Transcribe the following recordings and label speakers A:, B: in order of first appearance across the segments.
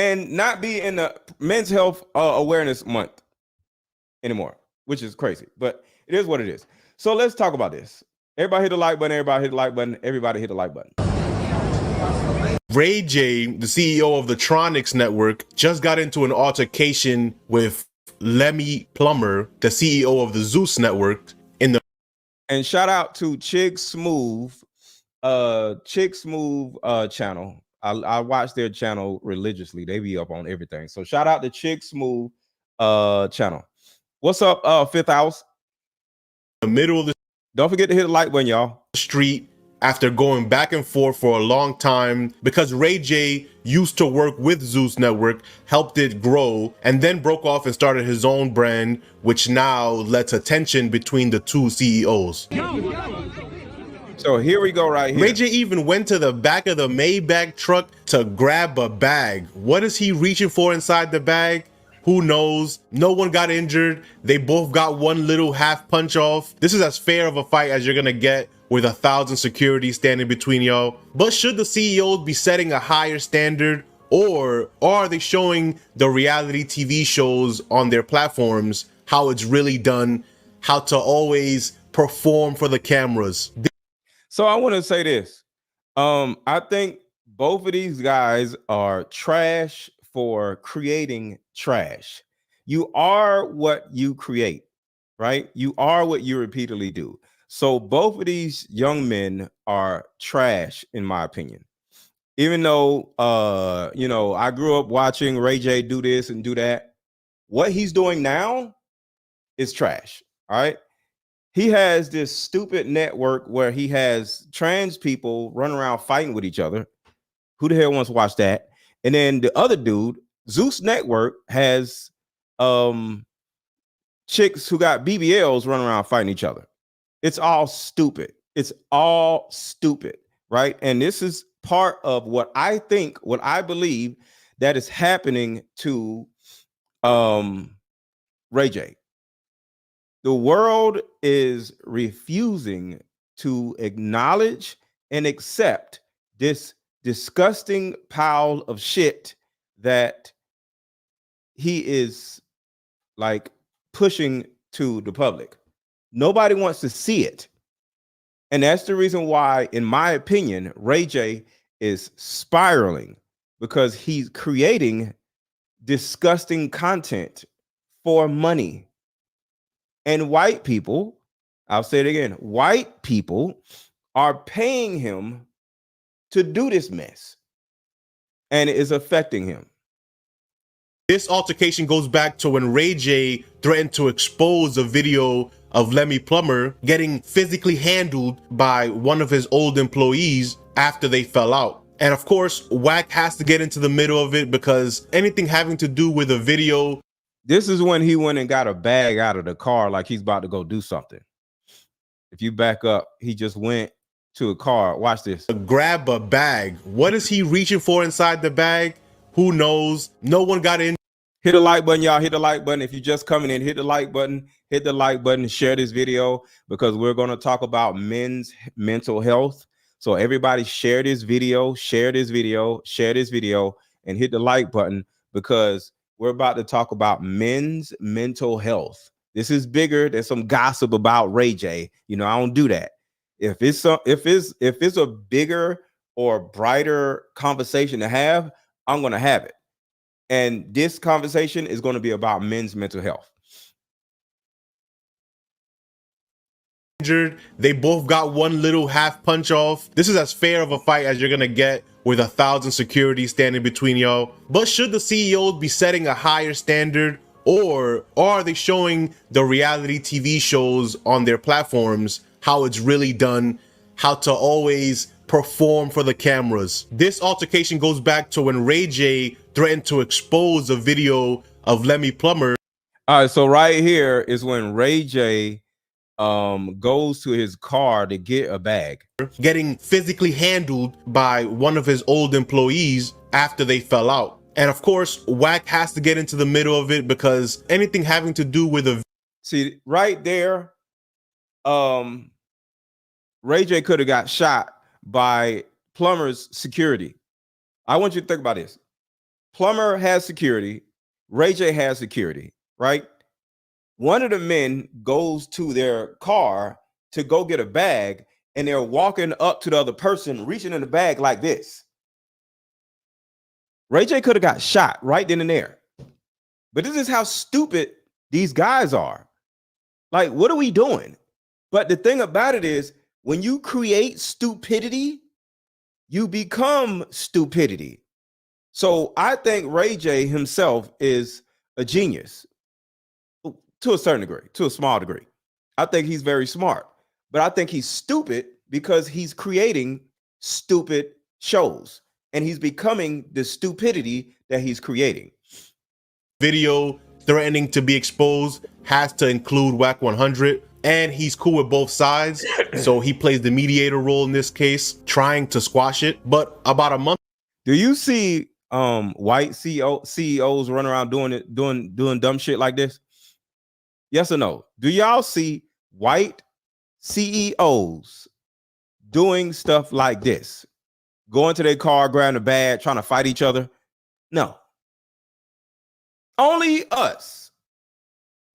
A: and not be in the men's health awareness month anymore, which is crazy, but it is what it is. So let's talk about this. Everybody hit the like button. Everybody hit the like button. Everybody hit the like button.
B: Ray J, the CEO of the Tronics Network, just got into an altercation with Lemmy Plummer, the CEO of the Zeus Network, in the.
A: And shout out to Chick Smooth channel. I watch their channel religiously. They be up on everything. So shout out to Chick Smooth channel. What's up, Fifth House?
B: The middle of the.
A: Don't forget to hit the like button, y'all.
B: Street after going back and forth for a long time because Ray J used to work with Zeus Network, helped it grow, and then broke off and started his own brand, which now led to tension between the two CEOs.
A: So here we go right here.
B: Ray J even went to the back of the Maybach truck to grab a bag. What is he reaching for inside the bag? Who knows? No one got injured. They both got one little half punch off. This is as fair of a fight as you're gonna get with 1,000 security standing between y'all. But should the CEOs be setting a higher standard, or are they showing the reality TV shows on their platforms how it's really done, how to always perform for the cameras?
A: So I want to say this. I think both of these guys are trash for creating trash. You are what you create, right? You are what you repeatedly do. So both of these young men are trash, in my opinion. Even though, I grew up watching Ray J do this and do that. What he's doing now is trash, all right? He has this stupid network where he has trans people running around fighting with each other. Who the hell wants to watch that? And then the other dude, Zeus Network, has chicks who got BBLs running around fighting each other. It's all stupid. It's all stupid, right? And this is part of what I think, what I believe that is happening to Ray J. The world is refusing to acknowledge and accept this disgusting pile of shit that he is like pushing to the public. Nobody wants to see it. And that's the reason why, in my opinion, Ray J is spiraling, because he's creating disgusting content for money. And white people, I'll say it again, white people are paying him to do this mess, and it is affecting him.
B: This altercation goes back to when Ray J threatened to expose a video of Lemmy Plummer getting physically handled by one of his old employees after they fell out. And of course, Wack has to get into the middle of it, because anything having to do with a video.
A: This is when he went and got a bag out of the car like he's about to go do something. If you back up, he just went to a car. Watch this.
B: Grab a bag. What is he reaching for inside the bag? Who knows? No one got in.
A: Hit the like button, y'all. Hit the like button. If you're just coming in, hit the like button. Hit the like button. Share this video, because we're going to talk about men's mental health. So everybody share this video, share this video, share this video, and hit the like button, because we're about to talk about men's mental health. This is bigger than some gossip about Ray J. I don't do that. If it's a bigger or brighter conversation to have, I'm going to have it. And this conversation is going to be about men's mental health.
B: They both got one little half punch off. This is as fair of a fight as you're gonna get with 1,000 security standing between y'all. But should the CEOs be setting a higher standard, or are they showing the reality TV shows on their platforms how it's really done, how to always perform for the cameras? This altercation goes back to when Ray J threatened to expose a video of Lemmy Plummer.
A: All right, so right here is when Ray J goes to his car to get a bag,
B: getting physically handled by one of his old employees after they fell out. And of course, Wack has to get into the middle of it, because anything having to do with a.
A: See right there, Ray J could have got shot by Plummer's security. I want you to think about this. Plumber has security. Ray J has security, right? One of the men goes to their car to go get a bag, and they're walking up to the other person, reaching in the bag like this. Ray J could have got shot right then and there. But this is how stupid these guys are. Like, what are we doing? But the thing about it is, when you create stupidity, you become stupidity. So I think Ray J himself is a genius to a certain degree, to a small degree. I think he's very smart, but I think he's stupid because he's creating stupid shows and he's becoming the stupidity that he's creating.
B: Video threatening to be exposed has to include WAC 100, and he's cool with both sides, so he plays the mediator role in this case, trying to squash it. But about a month.
A: Do you see white CEOs running around doing dumb shit like this? Yes or no? Do y'all see white CEOs doing stuff like this? Going to their car, grabbing a bag, trying to fight each other? No. Only us.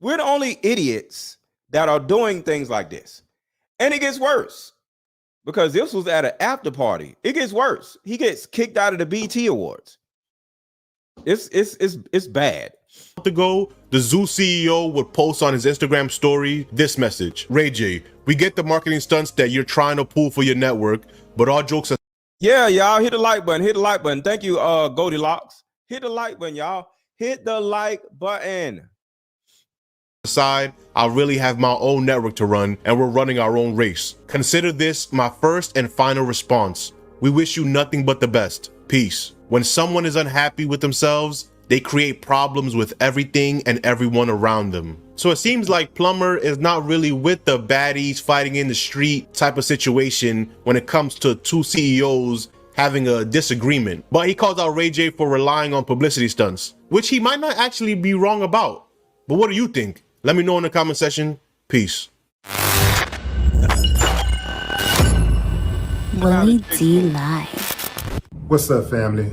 A: We're the only idiots that are doing things like this. And it gets worse because this was at an after party. It gets worse. He gets kicked out of the BT Awards. It's bad.
B: Ago, the Zeus CEO would post on his Instagram story this message: Ray J, we get the marketing stunts that you're trying to pull for your network, but all jokes aside.
A: Yeah, y'all, hit the like button. Hit the like button. Thank you, Goldilocks. Hit the like button, y'all. Hit the like button.
B: Aside, I really have my own network to run, and we're running our own race. Consider this my first and final response. We wish you nothing but the best. Peace. When someone is unhappy with themselves, they create problems with everything and everyone around them. So it seems like Plumber is not really with the baddies fighting in the street type of situation when it comes to two CEOs having a disagreement. But he calls out Ray J for relying on publicity stunts, which he might not actually be wrong about. But what do you think? Let me know in the comment section. Peace.
C: Willie D Live.
D: What's up, family?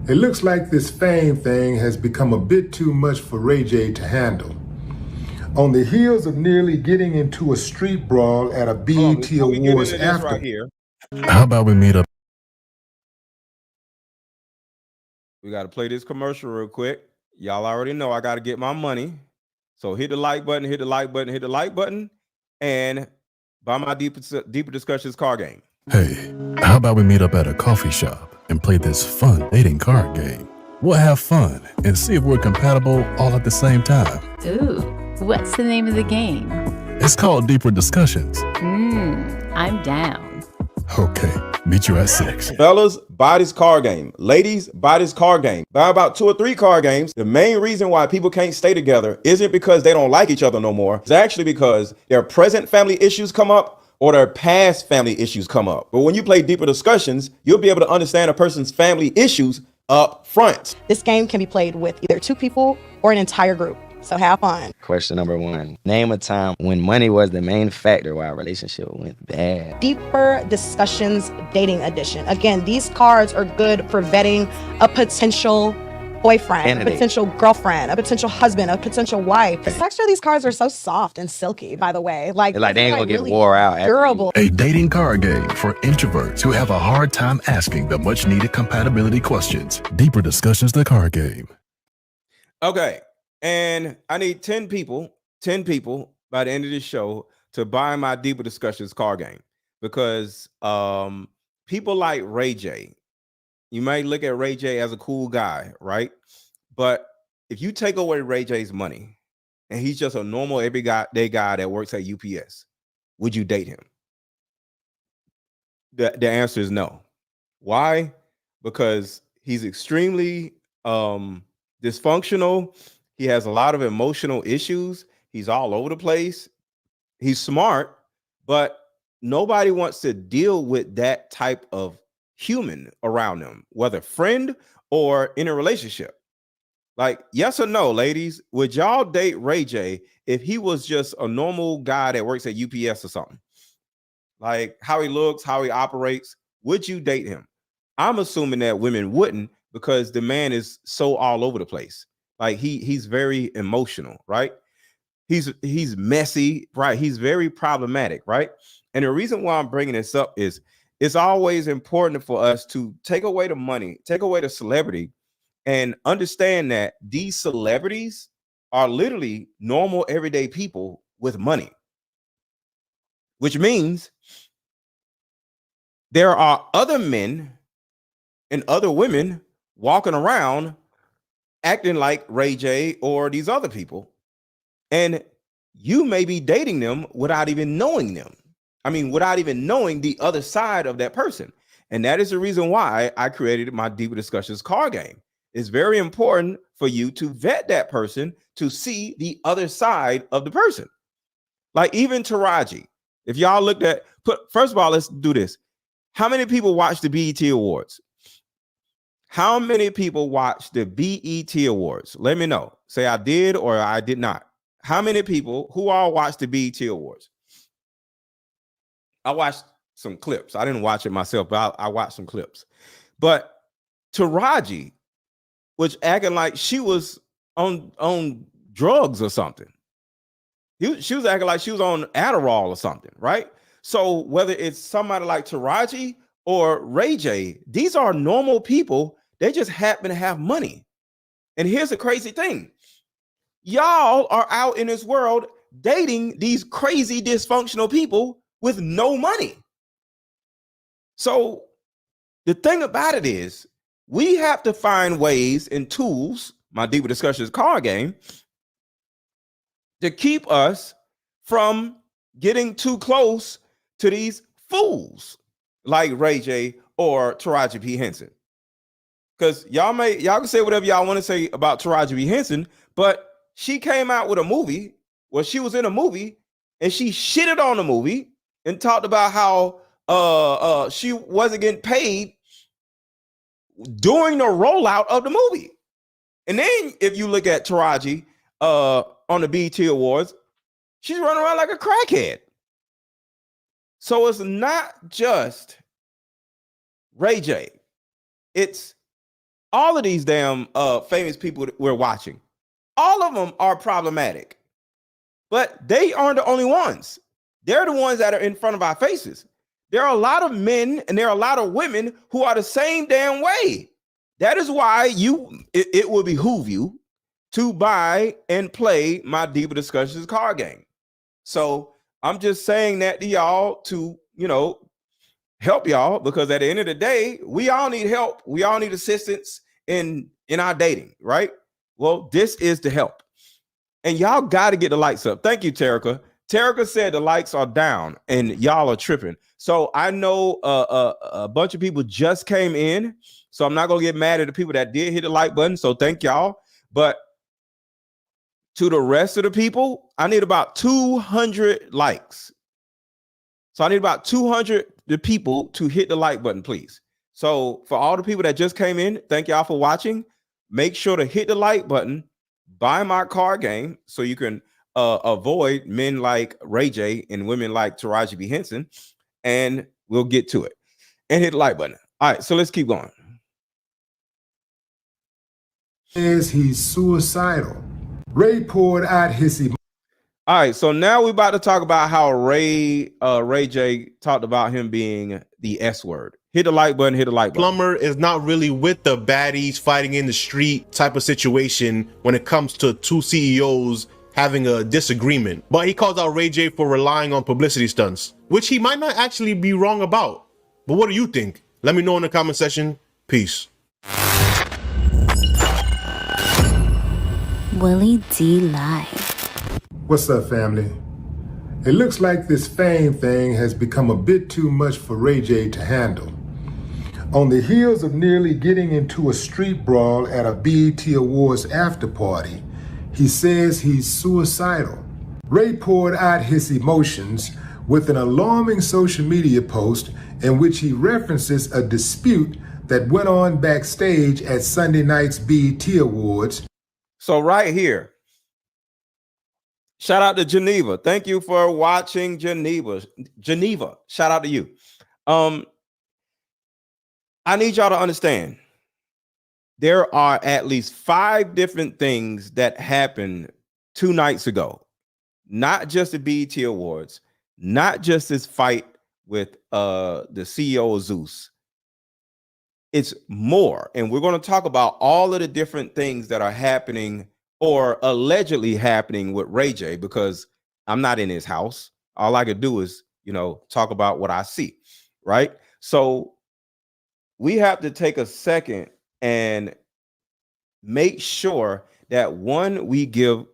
D: It looks like this fame thing has become a bit too much for Ray J to handle. On the heels of nearly getting into a street brawl at a BET Awards after.
A: Right here.
E: How about we meet up?
A: We got to play this commercial real quick. Y'all already know I got to get my money. So hit the like button, hit the like button, hit the like button, and buy my Deeper Discussions card game.
E: Hey, how about we meet up at a coffee shop and play this fun dating card game? We'll have fun and see if we're compatible all at the same time.
C: Ooh, what's the name of the game?
E: It's called Deeper Discussions.
C: I'm down.
E: Okay, meet you at 6.
A: Fellas, buy this card game. Ladies, buy this card game. Buy about 2 or 3 card games. The main reason why people can't stay together isn't because they don't like each other no more. It's actually because their present family issues come up or their past family issues come up. But when you play Deeper Discussions, you'll be able to understand a person's family issues up front.
F: This game can be played with either 2 people or an entire group. So have fun.
G: Question number 1. Name a time when money was the main factor why a relationship went bad.
F: Deeper Discussions Dating Edition. Again, these cards are good for vetting a potential boyfriend,
G: Candidate.
F: a potential girlfriend, a potential husband, a potential wife. The texture of these cards are so soft and silky, by the way. Like
G: They ain't gonna get
F: really
G: wore out.
F: durable.
E: A dating card game for introverts who have a hard time asking the much needed compatibility questions. Deeper Discussions, the card game.
A: Okay. And I need 10 people by the end of this show to buy my Deeper Discussions card game because people like Ray J, you might look at Ray J as a cool guy, right? But if you take away Ray J's money and he's just a normal everyday guy that works at UPS, would you date him? The answer is no. Why? Because he's extremely dysfunctional. He has a lot of emotional issues. He's all over the place. He's smart, but nobody wants to deal with that type of human around them, whether friend or in a relationship. Like, yes or no, ladies, would y'all date Ray J if he was just a normal guy that works at UPS or something? Like how he looks, how he operates, would you date him? I'm assuming that women wouldn't because the man is so all over the place. Like he's very emotional, right? He's messy, right? He's very problematic, right? And the reason why I'm bringing this up is it's always important for us to take away the money, take away the celebrity, and understand that these celebrities are literally normal, everyday people with money, which means there are other men and other women walking around acting like Ray J or these other people. And you may be dating them without even knowing them. I mean, without even knowing the other side of that person. And that is the reason why I created my Deeper Discussions card game. It's very important for you to vet that person to see the other side of the person. Like even Taraji. If y'all looked at, first of all, let's do this. How many people watch the BET Awards? How many people watch the BET Awards? Let me know. Say I did or I did not. How many people who all watched the BET Awards? I watched some clips. I didn't watch it myself, but I watched some clips. But Taraji was acting like she was on drugs or something. She was acting like she was on Adderall or something, right? So whether it's somebody like Taraji or Ray J, these are normal people. They just happen to have money. And here's the crazy thing. Y'all are out in this world dating these crazy dysfunctional people with no money. So the thing about it is we have to find ways and tools, my Deeper Discussions card game, to keep us from getting too close to these fools like Ray J or Taraji P. Henson. Because y'all can say whatever y'all want to say about Taraji P. Henson, but she came out with a movie where she was in a movie and she shitted on the movie and talked about how she wasn't getting paid during the rollout of the movie. And then if you look at Taraji on the BET Awards, she's running around like a crackhead. So it's not just Ray J. It's all of these damn famous people that we're watching. All of them are problematic, but they aren't the only ones. They're the ones that are in front of our faces. There are a lot of men and there are a lot of women who are the same damn way. That is why it will behoove you to buy and play my Deeper Discussions card game. So I'm just saying that to y'all to, help y'all, because at the end of the day, we all need help. We all need assistance in our dating, right? Well, this is the help. And y'all got to get the likes up. Thank you, Terica. Terica said the likes are down and y'all are tripping. So I know a bunch of people just came in. So I'm not going to get mad at the people that did hit the like button. So thank y'all. But to the rest of the people, I need about 200 likes. So I need about 200 the people to hit the like button, please. So for all the people that just came in, thank y'all for watching. Make sure to hit the like button, buy my card game so you can avoid men like Ray J and women like Taraji P. Henson, and we'll get to it. And hit the like button. All right, so let's keep going.
D: Says he's suicidal. Ray poured out his emotions.
A: All right, so now we're about to talk about how Ray J talked about him being the S word. Hit the like button, hit the like button.
B: Plumber is not really with the baddies fighting in the street type of situation when it comes to two CEOs having a disagreement. But he calls out Ray J for relying on publicity stunts, which he might not actually be wrong about. But what do you think? Let me know in the comment section. Peace.
C: Willie D Live.
D: What's up, family? It looks like this fame thing has become a bit too much for Ray J to handle. On the heels of nearly getting into a street brawl at a BET Awards after party, he says he's suicidal. Ray poured out his emotions with an alarming social media post in which he references a dispute that went on backstage at Sunday night's BET Awards.
A: So right here, shout out to Geneva. Thank you for watching, Geneva. Shout out to you. I need y'all to understand. there are at least 5 different things that happened 2 nights ago. Not just the BET Awards, not just this fight with the CEO of Zeus. It's more. And we're going to talk about all of the different things that are happening or allegedly happening with Ray J, because I'm not in his house. All I could do is, talk about what I see, right? So we have to take a second and make sure that, one, we give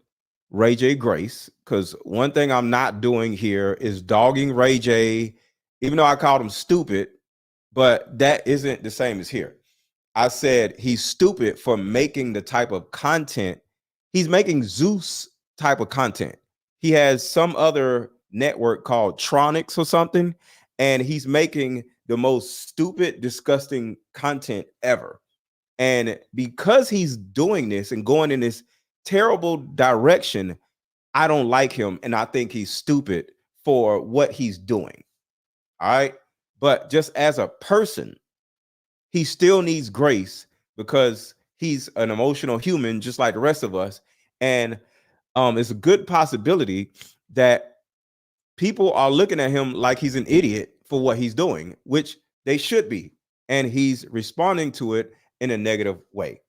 A: Ray J grace, because one thing I'm not doing here is dogging Ray J, even though I called him stupid, but that isn't the same as here. I said he's stupid for making the type of content. He's making Zeus type of content. He has some other network called Tronics or something, and he's making the most stupid, disgusting content ever. And because he's doing this and going in this terrible direction, I don't like him, and I think he's stupid for what he's doing. All right. But just as a person, he still needs grace because he's an emotional human just like the rest of us. And it's a good possibility that people are looking at him like he's an idiot for what he's doing, which they should be. And he's responding to it in a negative way.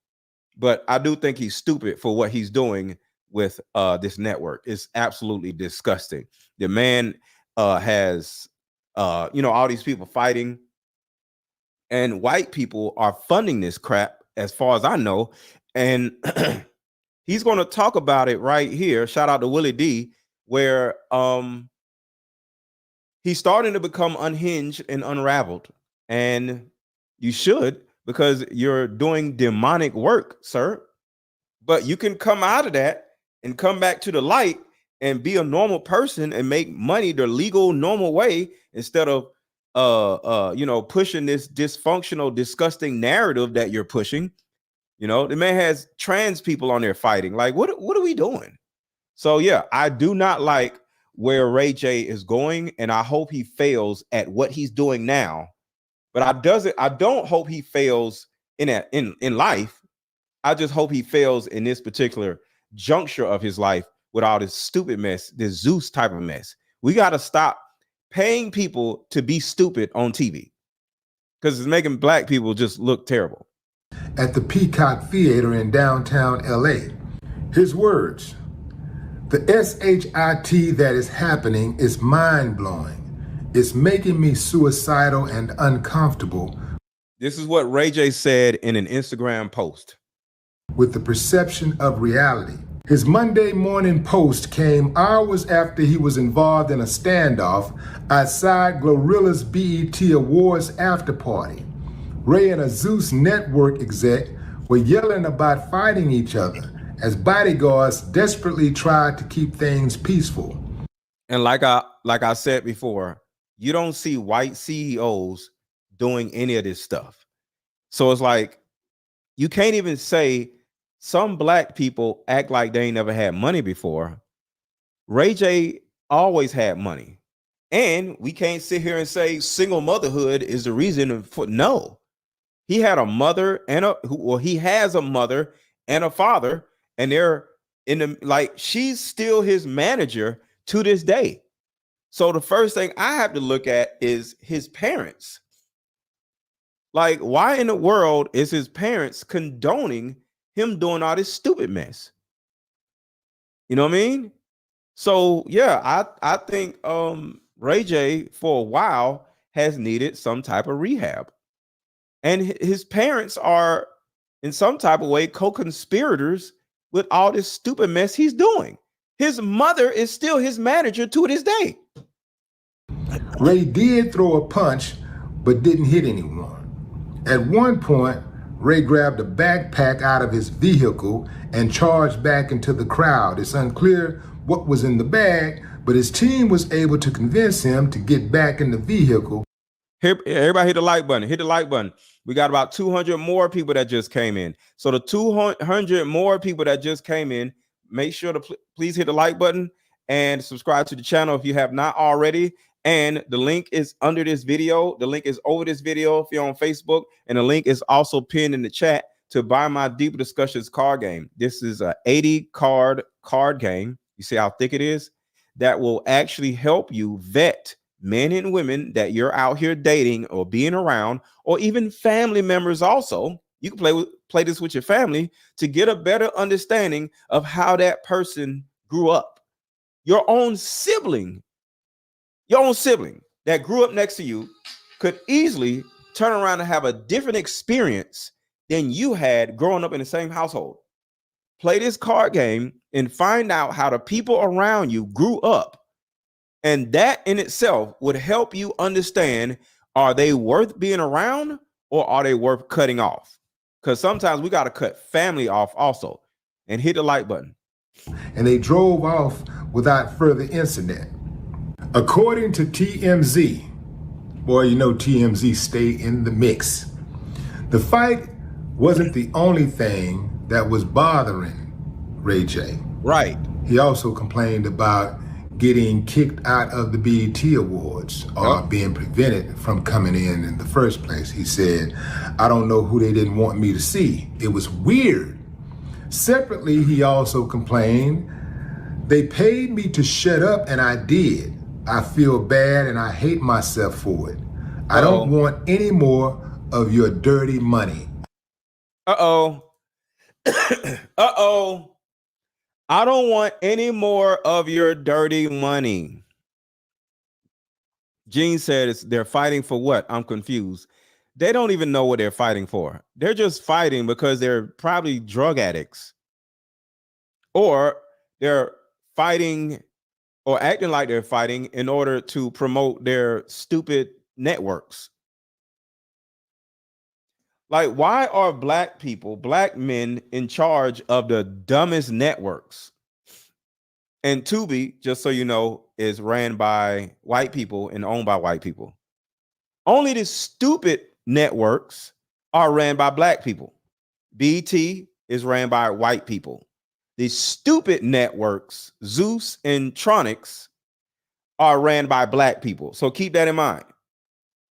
A: But I do think he's stupid for what he's doing with this network. It's absolutely disgusting. The man has all these people fighting, and white people are funding this crap, as far as I know. And he's going to talk about it right here. Shout out to Willie D, where he's starting to become unhinged and unraveled. And you should, because you're doing demonic work, sir. But you can come out of that and come back to the light and be a normal person and make money the legal, normal way, instead of pushing this dysfunctional, disgusting narrative that you're pushing. The man has trans people on there fighting. Like, what are we doing? So yeah, I do not like where Ray J is going, and I hope he fails at what he's doing now. But I don't hope he fails in life. I just hope he fails in this particular juncture of his life with all this stupid mess, this Zeus type of mess. We got to stop paying people to be stupid on TV, because it's making black people just look terrible.
D: At the Peacock Theater in downtown LA. His words: "The SHIT that is happening is mind-blowing. It's making me suicidal and uncomfortable."
A: This is what Ray J said in an Instagram post.
D: "With the perception of reality." His Monday morning post came hours after he was involved in a standoff outside Glorilla's BET Awards after party. Ray and a Zeus Network exec were yelling about fighting each other as bodyguards desperately tried to keep things peaceful.
A: And like I said before, you don't see white CEOs doing any of this stuff. So it's like, you can't even say some black people act like they ain't never had money before. Ray J always had money. And we can't sit here and say single motherhood is the reason for, no. He had a mother he has a mother and a father, and they're she's still his manager to this day. So the first thing I have to look at is his parents. Like, why in the world is his parents condoning him doing all this stupid mess? You know what I mean? So yeah, I think Ray J for a while has needed some type of rehab. And his parents are in some type of way co-conspirators with all this stupid mess he's doing. His mother is still his manager to this day.
D: Ray did throw a punch, but didn't hit anyone. At one point, Ray grabbed a backpack out of his vehicle and charged back into the crowd. It's unclear what was in the bag, but his team was able to convince him to get back in the vehicle.
A: Here, everybody hit the like button. Hit the like button. We got about 200 more people that just came in. So the 200 more people that just came in, make sure to please hit the like button and subscribe to the channel if you have not already. And the link is under this video. The link is over this video if you're on Facebook, and the link is also pinned in the chat. to buy my Deeper Discussions card game. This is a 80 card game. You see how thick it is? That will actually help you vet men and women that you're out here dating or being around, or even family members also. You can play this with your family to get a better understanding of how that person grew up. Your own sibling that grew up next to you could easily turn around and have a different experience than you had growing up in the same household. Play this card game and find out how the people around you grew up. And that in itself would help you understand, are they worth being around or are they worth cutting off? Because sometimes we got to cut family off also. And hit the like button.
D: And they drove off without further incident. According to TMZ, boy, you know TMZ stay in the mix. The fight wasn't the only thing that was bothering Ray J.
A: Right.
D: He also complained about getting kicked out of the BET Awards or being prevented from coming in the first place. He said, I don't know who they didn't want me to see. It was weird. Separately, he also complained, they paid me to shut up and I did. I feel bad and I hate myself for it. I don't want any more of your dirty money.
A: Uh-oh. Uh-oh. I don't want any more of your dirty money. Gene said they're fighting for what? I'm confused. They don't even know what they're fighting for. They're just fighting because they're probably drug addicts. Or they're fighting or acting like they're fighting in order to promote their stupid networks. Like, why are black people, black men, in charge of the dumbest networks? And Tubi, just so you know, is ran by white people and owned by white people. Only the stupid networks are ran by black people. BT is ran by white people. The stupid networks, Zeus and Tronics, are ran by black people. So keep that in mind.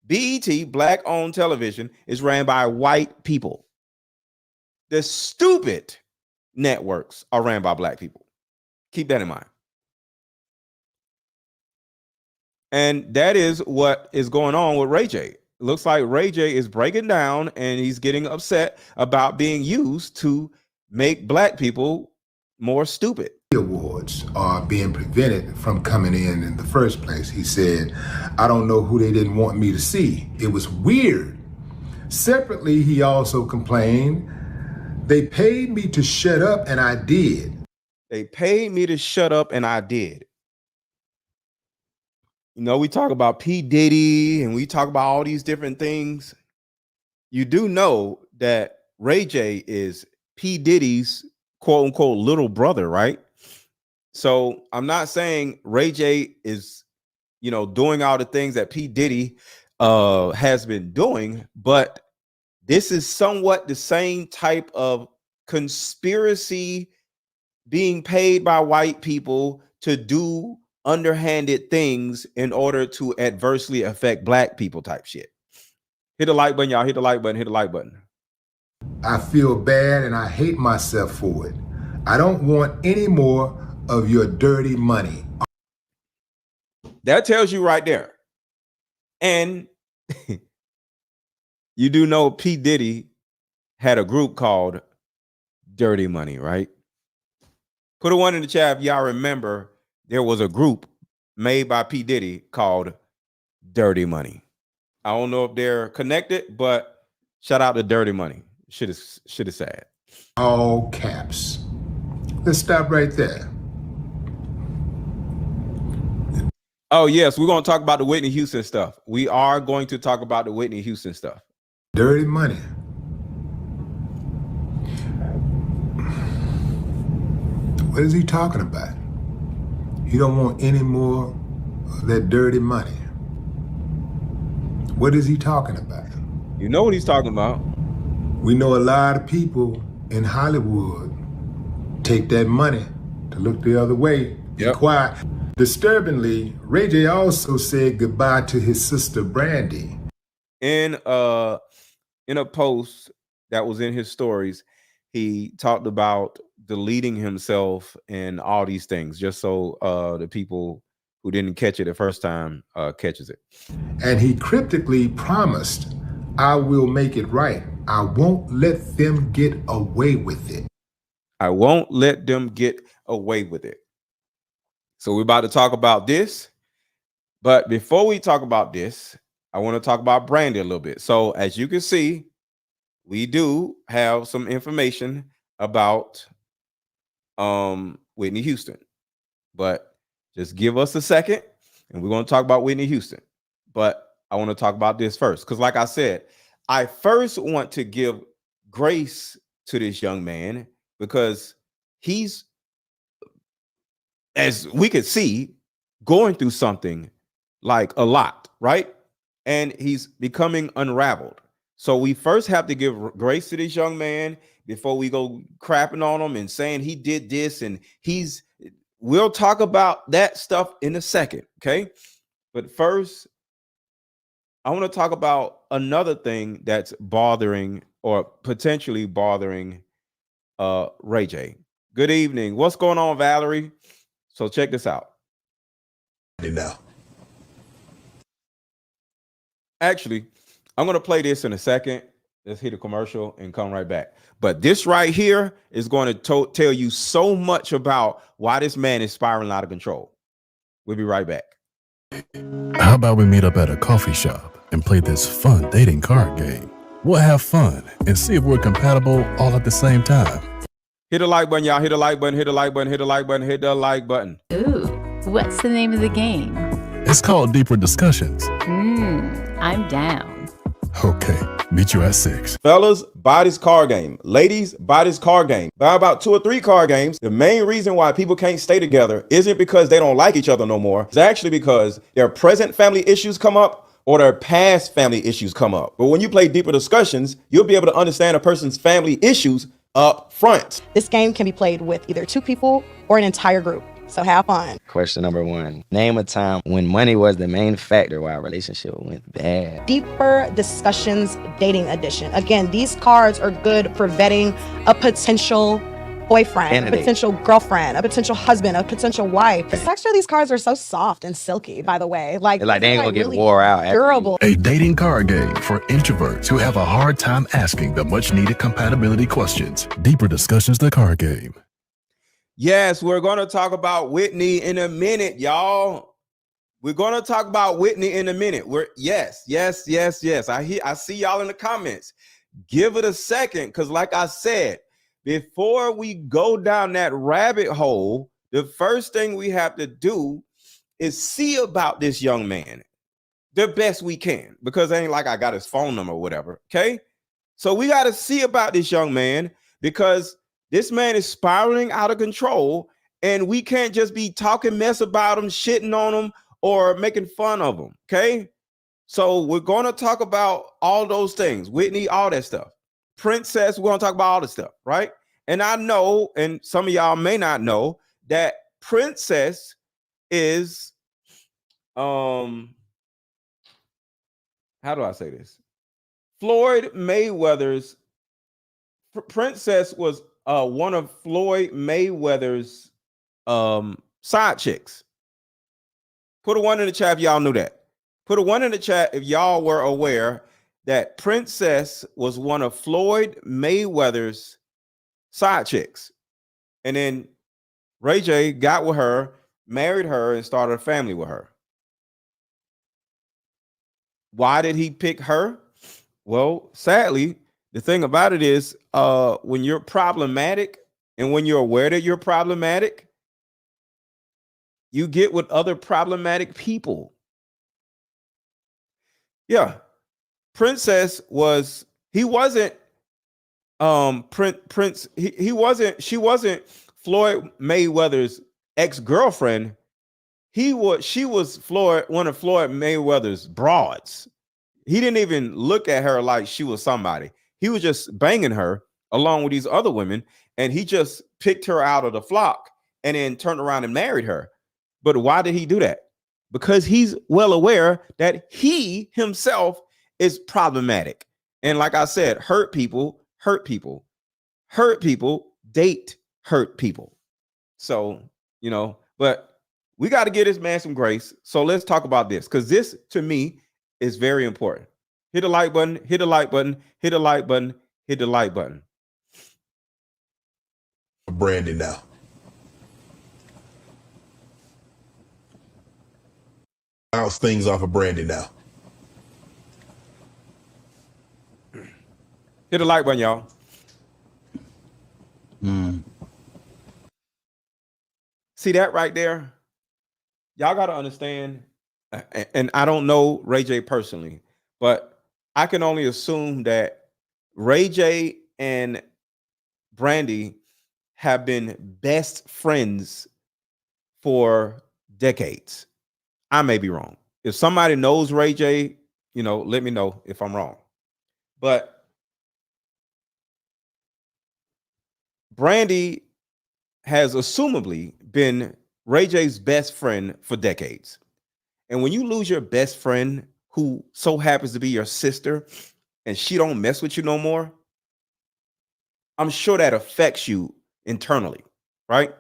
A: BET, black-owned television, is ran by white people. The stupid networks are ran by black people. Keep that in mind. And that is what is going on with Ray J. It looks like Ray J is breaking down and he's getting upset about being used to make black people more stupid.
D: Awards are being prevented from coming in the first place. He said, I don't know who they didn't want me to see. It was weird. Separately, he also complained, they paid me to shut up and I did.
A: They paid me to shut up and I did. You know, we talk about P. Diddy and we talk about all these different things. You do know that Ray J is P. Diddy's quote unquote little brother, right? So I'm not saying Ray J is, you know, doing all the things that P. Diddy has been doing, but this is somewhat the same type of conspiracy being paid by white people to do underhanded things in order to adversely affect black people type shit. Hit the like button, y'all. Hit the like button. Hit the like button.
D: I feel bad and I hate myself for it. I don't want any more of your dirty money.
A: That tells you right there. And you do know P. Diddy had a group called Dirty Money, right? Put a one in the chat if y'all remember there was a group made by P. Diddy called Dirty Money. I don't know if they're connected, but shout out to Dirty Money. Shit is sad.
D: All caps. Let's stop right there.
A: Oh, yes, we're going to talk about the Whitney Houston stuff. We are going to talk about the Whitney Houston stuff.
D: Dirty money. What is he talking about? He don't want any more of that dirty money. What is he talking about?
A: You know what he's talking about.
D: We know a lot of people in Hollywood take that money to look the other way. Be quiet. Disturbingly, Ray J also said goodbye to his sister Brandy.
A: In a post that was in his stories, he talked about deleting himself and all these things, just so the people who didn't catch it the first time catches it.
D: And he cryptically promised, I will make it right. I won't let them get away with it.
A: I won't let them get away with it. So we're about to talk about this. But before we talk about this, I want to talk about Brandy a little bit. So as you can see, we do have some information about Whitney Houston. But just give us a second and we're going to talk about Whitney Houston. But I want to talk about this first, because like I said, I first want to give grace to this young man because he's, as we could see, going through something like a lot, right? And he's becoming unraveled. So we first have to give grace to this young man before we go crapping on him and saying he did this and we'll talk about that stuff in a second, okay? But first, I want to talk about another thing that's bothering or potentially bothering Ray J. Good evening. What's going on, Valerie? So check this out.
B: Now.
A: Actually, I'm going to play this in a second. Let's hit a commercial and come right back. But this right here is going to tell you so much about why this man is spiraling out of control. We'll be right back.
E: How about we meet up at a coffee shop and play this fun dating card game? We'll have fun and see if we're compatible all at the same time.
A: Hit the like button, y'all. Hit the like button, hit the like button, hit the like button, hit the like button.
C: Ooh, what's the name of the game?
E: It's called Deeper Discussions.
C: I'm down.
E: Okay, meet you at 6.
A: Fellas, buy this card game. Ladies, buy this card game. Buy about 2 or 3 card games. The main reason why people can't stay together isn't because they don't like each other no more. It's actually because their present family issues come up or their past family issues come up. But when you play Deeper Discussions, you'll be able to understand a person's family issues up front.
F: This game can be played with either 2 people or an entire group. So have fun.
G: Question number 1. Name a time when money was the main factor why a relationship went bad.
F: Deeper Discussions Dating Edition. Again, these cards are good for vetting a potential boyfriend, a potential girlfriend, a potential husband, a potential wife. The texture of these cards are so soft and silky, by the way. Like
G: they ain't gonna get
F: really
G: wore out.
F: Durable.
E: A dating card game for introverts who have a hard time asking the much needed compatibility questions. Deeper Discussions, the card game.
A: Yes, we're going to talk about Whitney in a minute, y'all. We're going to talk about Whitney in a minute. Yes. I see y'all in the comments. Give it a second, because like I said, before we go down that rabbit hole, the first thing we have to do is see about this young man the best we can, because it ain't like I got his phone number or whatever, okay? So we got to see about this young man, because this man is spiraling out of control, and we can't just be talking mess about him, shitting on him, or making fun of him, okay? So we're going to talk about all those things. Whitney, all that stuff. Princess, we're going to talk about all this stuff, right? And I know, and some of y'all may not know, that Princess is, how do I say this? Floyd Mayweather's, Princess was one of Floyd Mayweather's side chicks. Put a 1 in the chat if y'all knew that. Put a 1 in the chat if y'all were aware that Princess was one of Floyd Mayweather's side chicks. And then Ray J got with her, married her, and started a family with her. Why did he pick her? Well, sadly, the thing about it is when you're problematic and when you're aware that you're problematic, you get with other problematic people. Yeah. Princess was, he wasn't she wasn't Floyd Mayweather's ex-girlfriend. She was one of Floyd Mayweather's broads. He didn't even look at her like she was somebody. He was just banging her along with these other women, and he just picked her out of the flock and then turned around and married her. But why did he do that? Because he's well aware that he himself is problematic. And like I said, hurt people hurt people. Hurt people date hurt people. So, but we got to give this man some grace. So let's talk about this, because this to me is very important. Hit the like button, hit the like button, hit the like button, hit the like button.
H: Brandy now. Bounce things off of Brandy now.
A: Hit the like button, y'all. See that right there? Y'all got to understand, and I don't know Ray J personally, but I can only assume that Ray J and Brandy have been best friends for decades. I may be wrong. If somebody knows Ray J, let me know if I'm wrong. But Brandy has assumably been Ray J's best friend for decades. And when you lose your best friend, who so happens to be your sister, and she don't mess with you no more, I'm sure that affects you internally, right?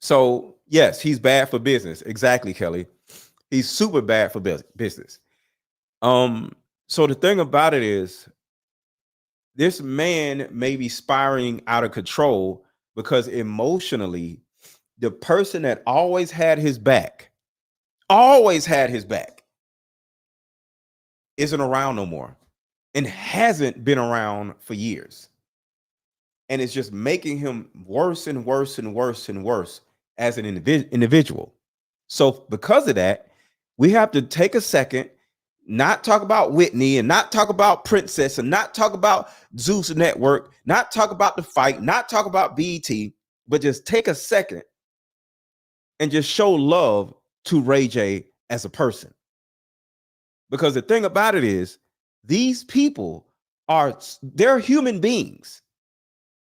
A: So yes, he's bad for business. Exactly, Kelly. He's super bad for business. So the thing about it is, this man may be spiraling out of control because emotionally, the person that always had his back, isn't around no more and hasn't been around for years. And it's just making him worse and worse and worse and worse as an individual. So because of that, we have to take a second, not talk about Whitney and not talk about Princess and not talk about Zeus Network, not talk about the fight, not talk about BET, but just take a second and just show love to Ray J as a person. Because the thing about it is, these people they're human beings.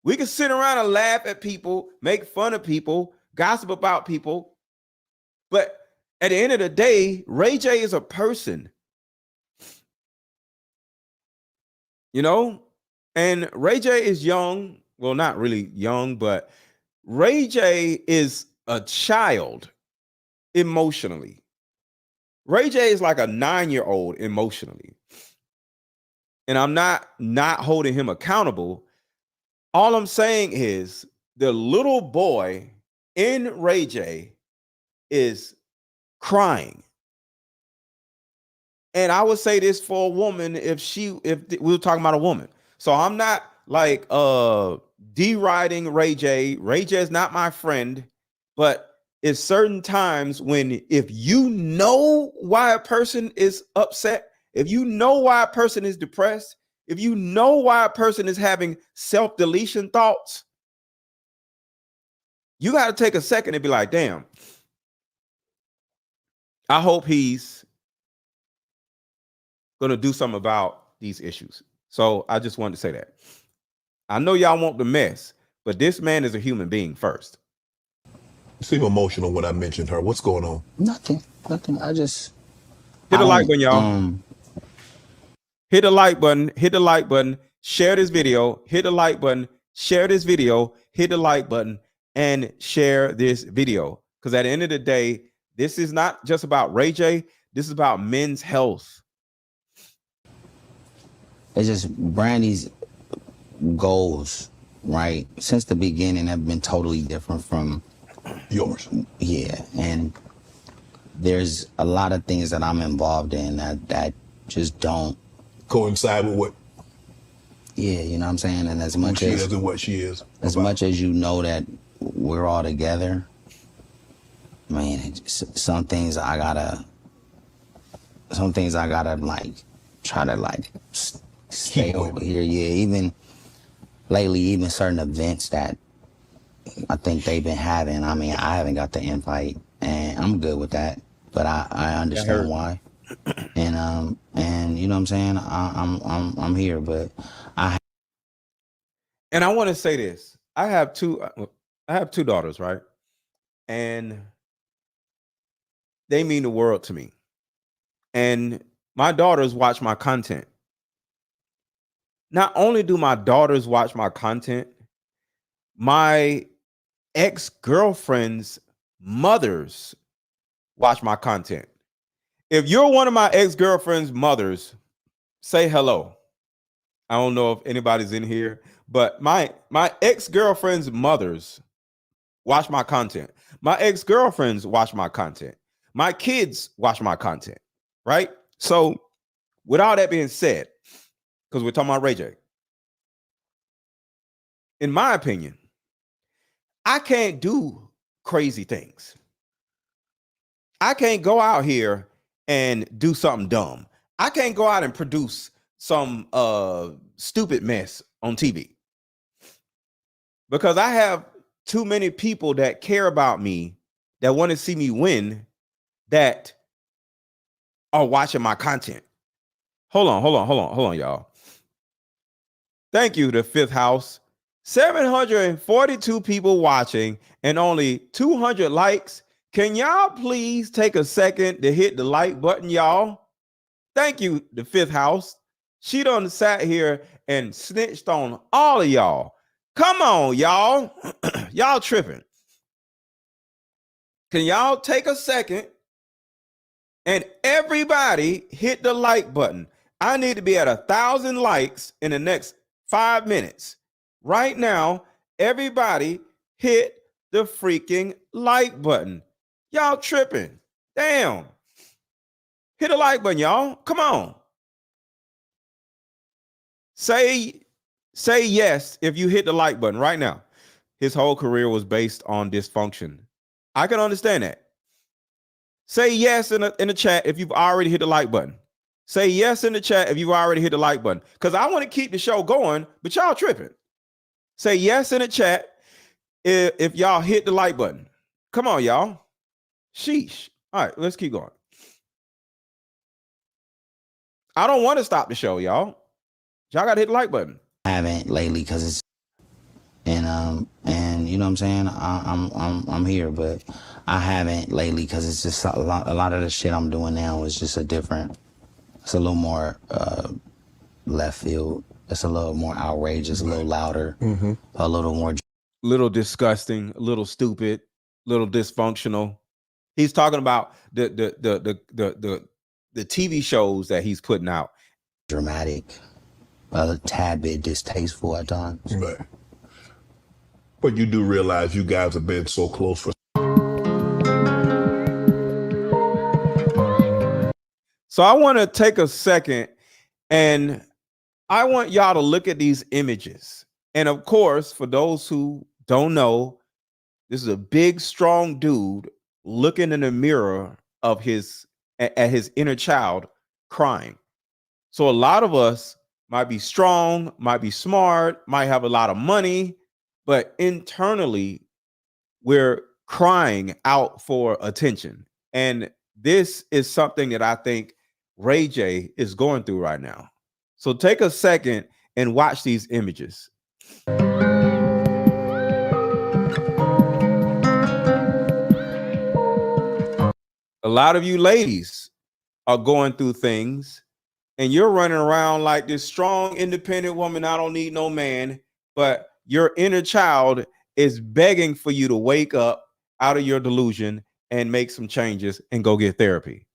A: We can sit around and laugh at people, make fun of people, gossip about people. But at the end of the day, Ray J is a person. And Ray J is young. Well, not really young, but Ray J is a child emotionally. Ray J is like a 9-year-old emotionally. And I'm not holding him accountable. All I'm saying is the little boy in Ray J is crying. And I would say this for a woman if we were talking about a woman. So I'm not like deriding Ray J. Ray J is not my friend, but it's certain times when if you know why a person is upset, if you know why a person is depressed, if you know why a person is having self-deletion thoughts, you got to take a second and be like, damn, I hope he's going to do something about these issues. So I just wanted to say that. I know y'all want the mess, but this man is a human being first.
H: You seem emotional when I mentioned her. What's going on?
I: Nothing. I just
A: hit the like button, y'all. Hit the like button. Hit the like button. Share this video. Hit the like button. Share this video. Hit the like button and share this video. Because at the end of the day, this is not just about Ray J. This is about men's health.
I: It's just Brandy's goals, right? Since the beginning have been totally different from
H: yours.
I: Yeah, and there's a lot of things that I'm involved in that just don't
H: coincide with what.
I: Yeah, you know what I'm saying. And as much as
H: what she is,
I: as much as you know that we're all together, man, some things I gotta like try to like stay over here. Yeah, even lately, even certain events that I think they've been having. I mean, I haven't got the invite, and I'm good with that. But I understand why, and you know what I'm saying. I'm here, but
A: And I want to say this: I have two daughters, right? And they mean the world to me. And my daughters watch my content. not only do my daughters watch my content, my ex-girlfriend's mothers watch my content. If you're one of my ex-girlfriend's mothers, say hello. I don't know if anybody's in here, but my ex-girlfriend's mothers watch my content. My ex-girlfriends watch my content. My kids watch my content, right? So with all that being said, because we're talking about Ray J, in my opinion, I can't do crazy things. I can't go out here and do something dumb. I can't go out and produce some stupid mess on TV because I have too many people that care about me, that want to see me win, that are watching my content. Hold on, y'all. Thank you, the fifth house. 742 people watching and only 200 likes. Can y'all please take a second to hit the like button, y'all? Thank you, the fifth house. She done sat here and snitched on all of y'all. Come on, y'all. Y'all tripping. Can y'all take a second and everybody hit the like button? I need to be at 1,000 likes in the next 5 minutes. Right now, everybody hit the freaking like button. Y'all tripping. Damn. Hit a like button, y'all. Come on. Say yes if you hit the like button right now. His whole career was based on dysfunction. I can understand that. Say yes in the chat if you've already hit the like button. Say yes in the chat if you've already hit the like button. Because I want to keep the show going, but y'all tripping. Say yes in the chat if y'all hit the like button. Come on, y'all. Sheesh. All right, let's keep going. I don't want to stop the show, y'all. Y'all got to hit the like button.
I: I haven't lately because it's and you know what I'm saying. I'm here, but I haven't lately because it's just a lot of the shit I'm doing now is just it's a little more left field. It's a little more outrageous, a little louder, a little more,
A: little disgusting, a little stupid, little dysfunctional. He's talking about the TV shows that he's putting out.
I: Dramatic, a tad bit distasteful at times.
H: Right. But you do realize you guys have been so close for.
A: So I want to take a second and I want y'all to look at these images. And of course, for those who don't know, this is a big, strong dude looking in the mirror of at his inner child crying. So a lot of us might be strong, might be smart, might have a lot of money, but internally we're crying out for attention. And this is something that I think Ray J is going through right now. So take a second and watch these images. A lot of you ladies are going through things and you're running around like this strong, independent woman. I don't need no man, but your inner child is begging for you to wake up out of your delusion and make some changes and go get therapy.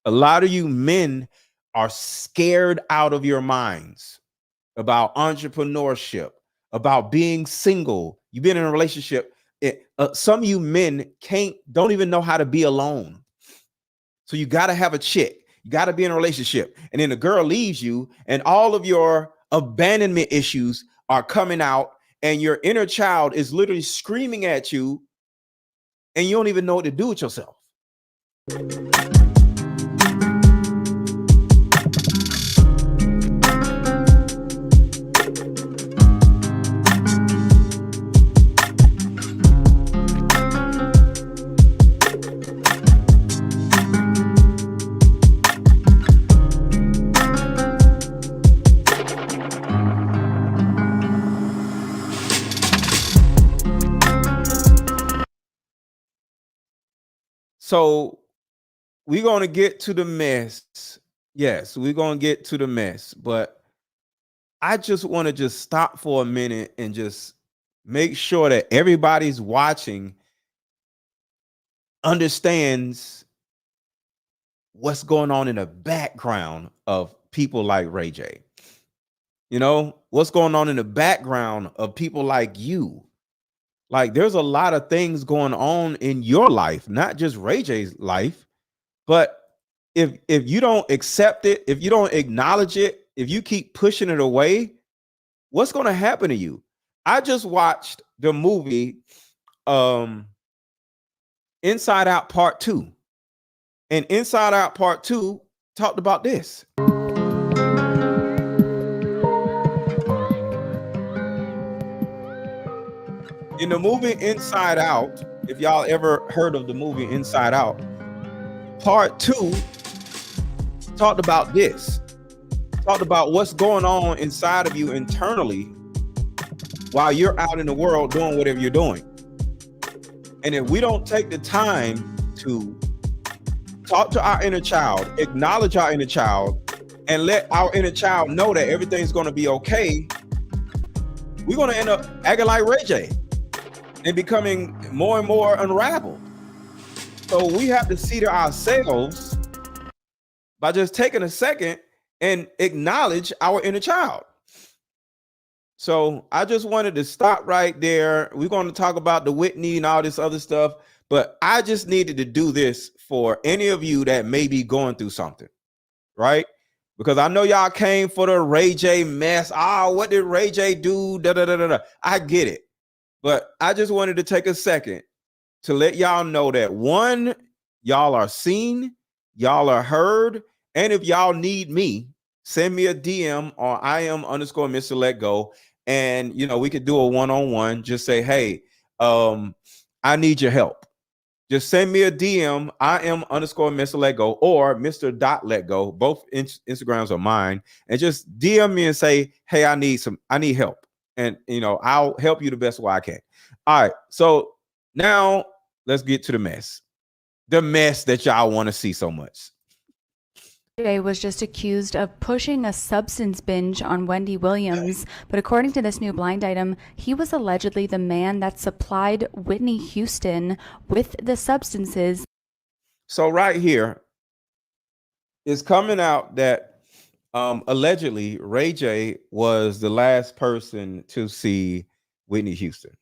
A: A lot of you men are scared out of your minds about entrepreneurship, about being single. You've been in a relationship. Some of you men don't even know how to be alone. So you got to have a chick. You got to be in a relationship. And then the girl leaves you and all of your abandonment issues are coming out and your inner child is literally screaming at you and you don't even know what to do with yourself. So we're going to get to the mess. Yes, we're going to get to the mess. But I just want to just stop for a minute and just make sure that everybody's watching understands what's going on in the background of people like Ray J. You know, what's going on in the background of people like you. Like, there's a lot of things going on in your life, not just Ray J's life. But if you don't accept it, if you don't acknowledge it, if you keep pushing it away, what's going to happen to you? I just watched the movie Inside Out Part 2. And Inside Out Part 2 talked about this. In the movie Inside Out, if y'all ever heard of the movie Inside Out, Part 2 talked about this. Talked about what's going on inside of you internally while you're out in the world doing whatever you're doing. And if we don't take the time to talk to our inner child, acknowledge our inner child, and let our inner child know that everything's going to be okay, we're going to end up acting like Ray J and becoming more and more unraveled. So we have to see to ourselves by just taking a second and acknowledge our inner child. So I just wanted to stop right there. We're going to talk about the Whitney and all this other stuff, but I just needed to do this for any of you that may be going through something, right? Because I know y'all came for the Ray J mess. What did Ray J do? Da, da, da, da, da. I get it. But I just wanted to take a second to let y'all know that, one, y'all are seen, y'all are heard, and if y'all need me, send me a DM on IM_Mr. Let Go, and we could do a one-on-one. Just say, hey, I need your help. Just send me a DM, IM_Mr. Let Go, or Mr. Let Go. Both Instagrams are mine, and just DM me and say, hey, I need help, and I'll help you the best way I can. All right, so now let's get to the mess that y'all want to see so much.
J: Jay was just accused of pushing a substance binge on Wendy Williams, but according to this new blind item, he was allegedly the man that supplied Whitney Houston with the substances.
A: So right here is coming out that allegedly Ray J was the last person to see Whitney Houston.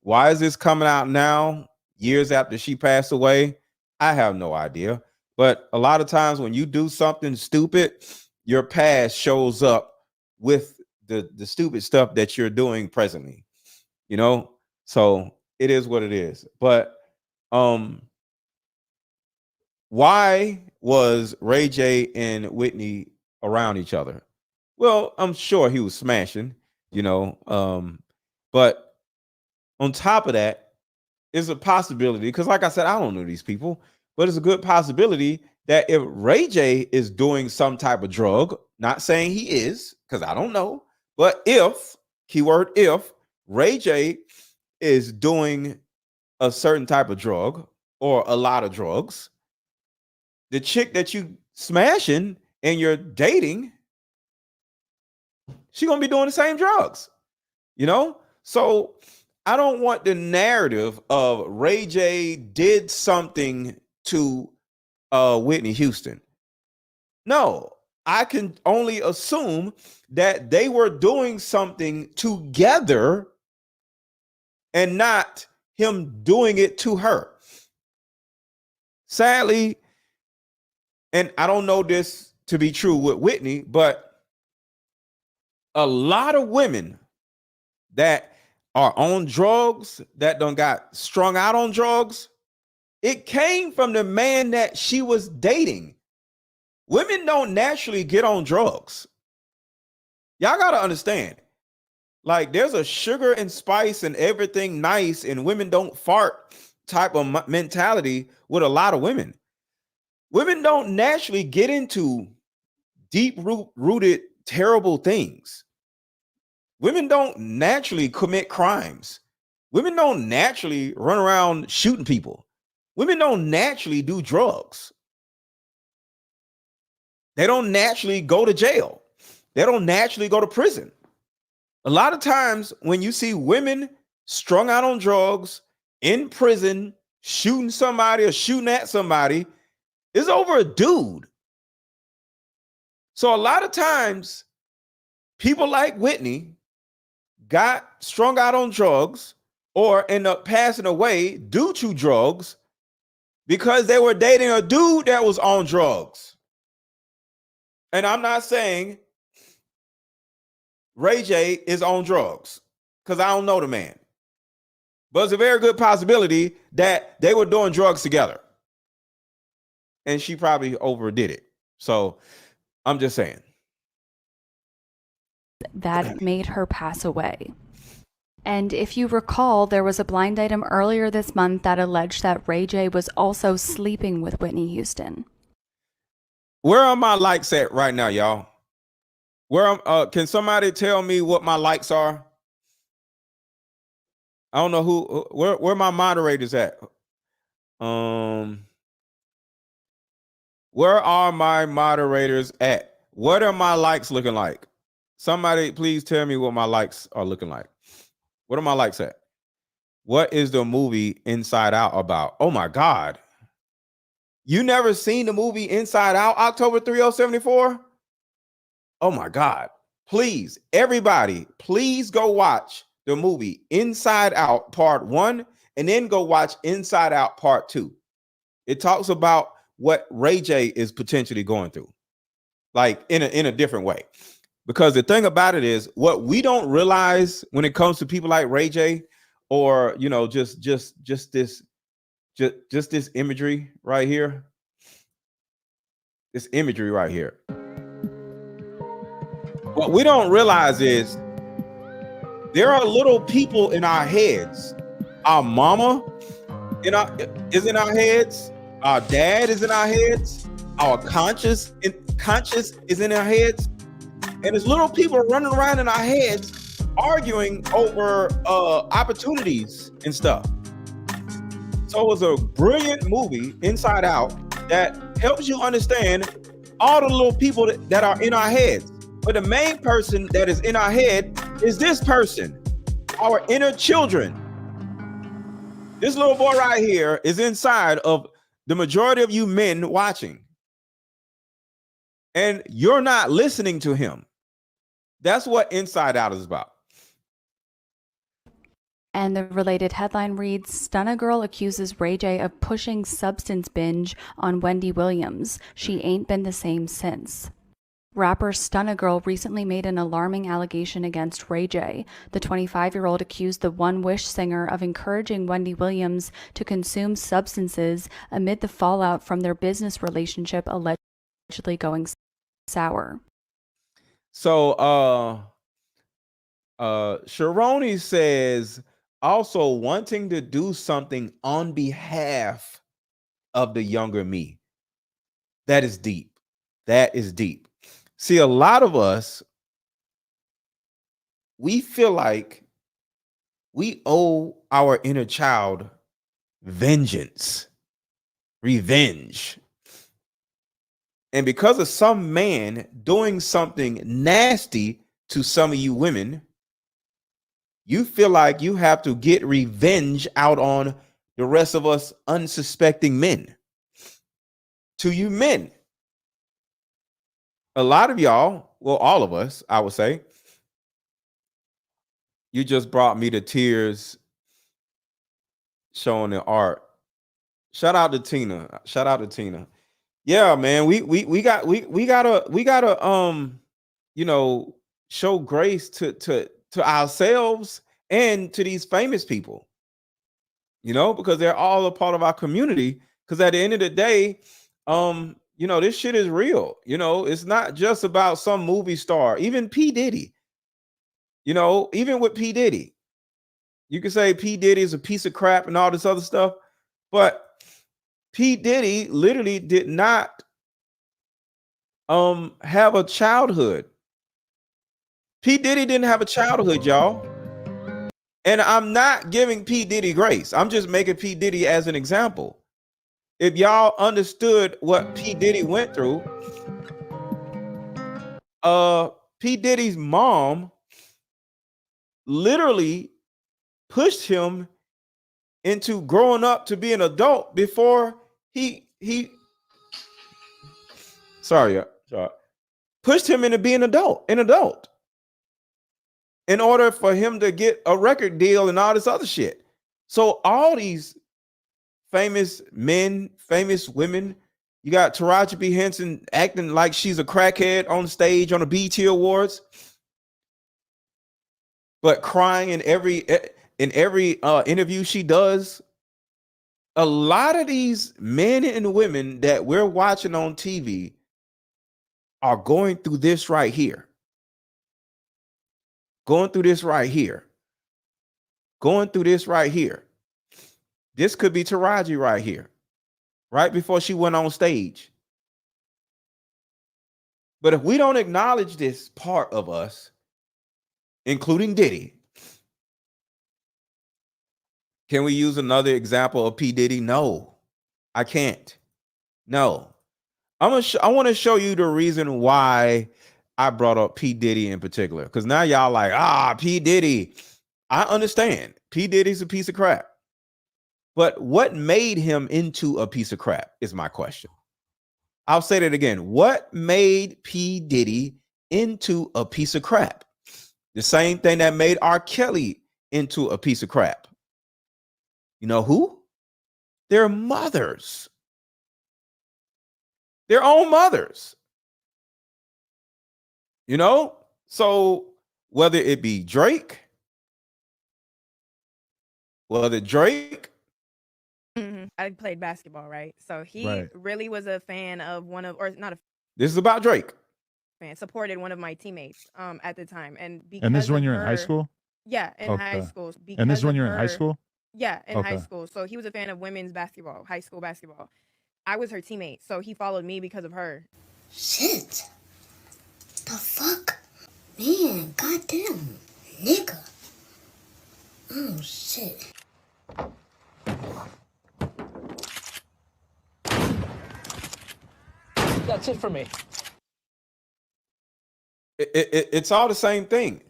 A: Why is this coming out now, years after she passed away? I have no idea. But a lot of times when you do something stupid, your past shows up with the stupid stuff that you're doing presently, so it is what it is. But why was Ray J and Whitney around each other? Well, I'm sure he was smashing, but on top of that is a possibility, because like I said, I don't know these people, but it's a good possibility that if Ray J is doing some type of drug, not saying he is, because I don't know, but if, keyword if, Ray J is doing a certain type of drug or a lot of drugs, the chick that you smashing and you're dating, she gonna be doing the same drugs, So I don't want the narrative of Ray J did something to Whitney Houston. No, I can only assume that they were doing something together and not him doing it to her. Sadly, and I don't know this to be true with Whitney, but a lot of women that are on drugs, that done got strung out on drugs, it came from the man that she was dating. Women don't naturally get on drugs. Y'all got to understand. Like, there's a sugar and spice and everything nice, and women don't fart type of mentality with a lot of women. Women don't naturally get into deep-rooted terrible things. Women don't naturally commit crimes. Women don't naturally run around shooting people. women don't naturally do drugs. They don't naturally go to jail. They don't naturally go to prison. A lot of times when you see women strung out on drugs, in prison, shooting somebody or shooting at somebody, it's over a dude. So a lot of times people like Whitney got strung out on drugs or end up passing away due to drugs because they were dating a dude that was on drugs. And I'm not saying Ray J is on drugs because I don't know the man. But it's a very good possibility that they were doing drugs together. And she probably overdid it. So I'm just saying.
J: That made her pass away. And if you recall, there was a blind item earlier this month that alleged that Ray J was also sleeping with Whitney Houston.
A: Where are my likes at right now, y'all? Can somebody tell me what my likes are? I don't know where my moderators at. Where are my moderators at? What are my likes looking like? Somebody please tell me what my likes are looking like. What are my likes at? What is the movie Inside Out about? Oh my God. You never seen the movie Inside Out, October 3074? Oh my God. Please, everybody, please go watch the movie Inside Out Part 1 and then go watch Inside Out Part 2. It talks about what Ray J is potentially going through, like in a different way. Because the thing about it is, what we don't realize when it comes to people like Ray J, or just this imagery right here. This imagery right here. What we don't realize is there are little people in our heads. Our mama is in our heads. Our dad is in our heads. Our conscious is in our heads. And there's little people running around in our heads arguing over opportunities and stuff. So it was a brilliant movie, Inside Out, that helps you understand all the little people that are in our heads. But the main person that is in our head is this person, our inner children. This little boy right here is inside of the majority of you men watching. And you're not listening to him. That's what Inside Out is about.
J: And the related headline reads, Stunna Girl accuses Ray J of pushing substance binge on Wendy Williams. She ain't been the same since. Rapper Stunna Girl recently made an alarming allegation against Ray J. The 25-year-old accused the One Wish singer of encouraging Wendy Williams to consume substances amid the fallout from their business relationship allegedly going sour.
A: So Sharoni says, also wanting to do something on behalf of the younger me. That is deep. That is deep. See, a lot of us, we feel like we owe our inner child vengeance, revenge. And because of some man doing something nasty to some of you women, you feel like you have to get revenge out on the rest of us unsuspecting men. To you men, a lot of y'all, well, all of us, I would say, you just brought me to tears showing the art. Shout out to Tina. Shout out to Tina. Yeah, man, we gotta show grace to ourselves and to these famous people, because they're all a part of our community. Because at the end of the day, this shit is real. It's not just about some movie star. Even P. Diddy, even with P. Diddy, you can say P. Diddy is a piece of crap and all this other stuff, but P. Diddy literally did not have a childhood. P. Diddy didn't have a childhood, y'all. And I'm not giving P. Diddy grace. I'm just making P. Diddy as an example. if y'all understood what P. Diddy went through, P. Diddy's mom literally pushed him into growing up to be an adult before he sorry, pushed him into being an adult in order for him to get a record deal and all this other shit. So all these famous men, famous women, you got Taraji P. Henson acting like she's a crackhead on stage on the BET Awards, but crying in every interview she does. A lot of these men and women that we're watching on TV are going through this right here. Going through this right here. Going through this right here. This could be Taraji right here, right before she went on stage. But if we don't acknowledge this part of us, including Diddy, can we use another example of P. Diddy? No, I can't. No. I want to show you the reason why I brought up P. Diddy in particular. Because now y'all like, P. Diddy. I understand. P. Diddy's a piece of crap. But what made him into a piece of crap is my question. I'll say that again. What made P. Diddy into a piece of crap? The same thing that made R. Kelly into a piece of crap. You know who? Their mothers. Their own mothers. You know? So whether it be Drake,
K: I played basketball, right? So he really was a fan of
A: this is about Drake.
K: Supported one of my teammates at the time. And
L: this is when you're in high school?
K: Yeah, in high school.
L: And this is when you're in high school?
K: Yeah, in high school. So he was a fan of women's basketball, high school basketball. I was her teammate, so he followed me because of her.
M: Shit. The fuck? Man, goddamn, nigga. Oh, shit.
N: That's it for me.
A: It's all the same thing.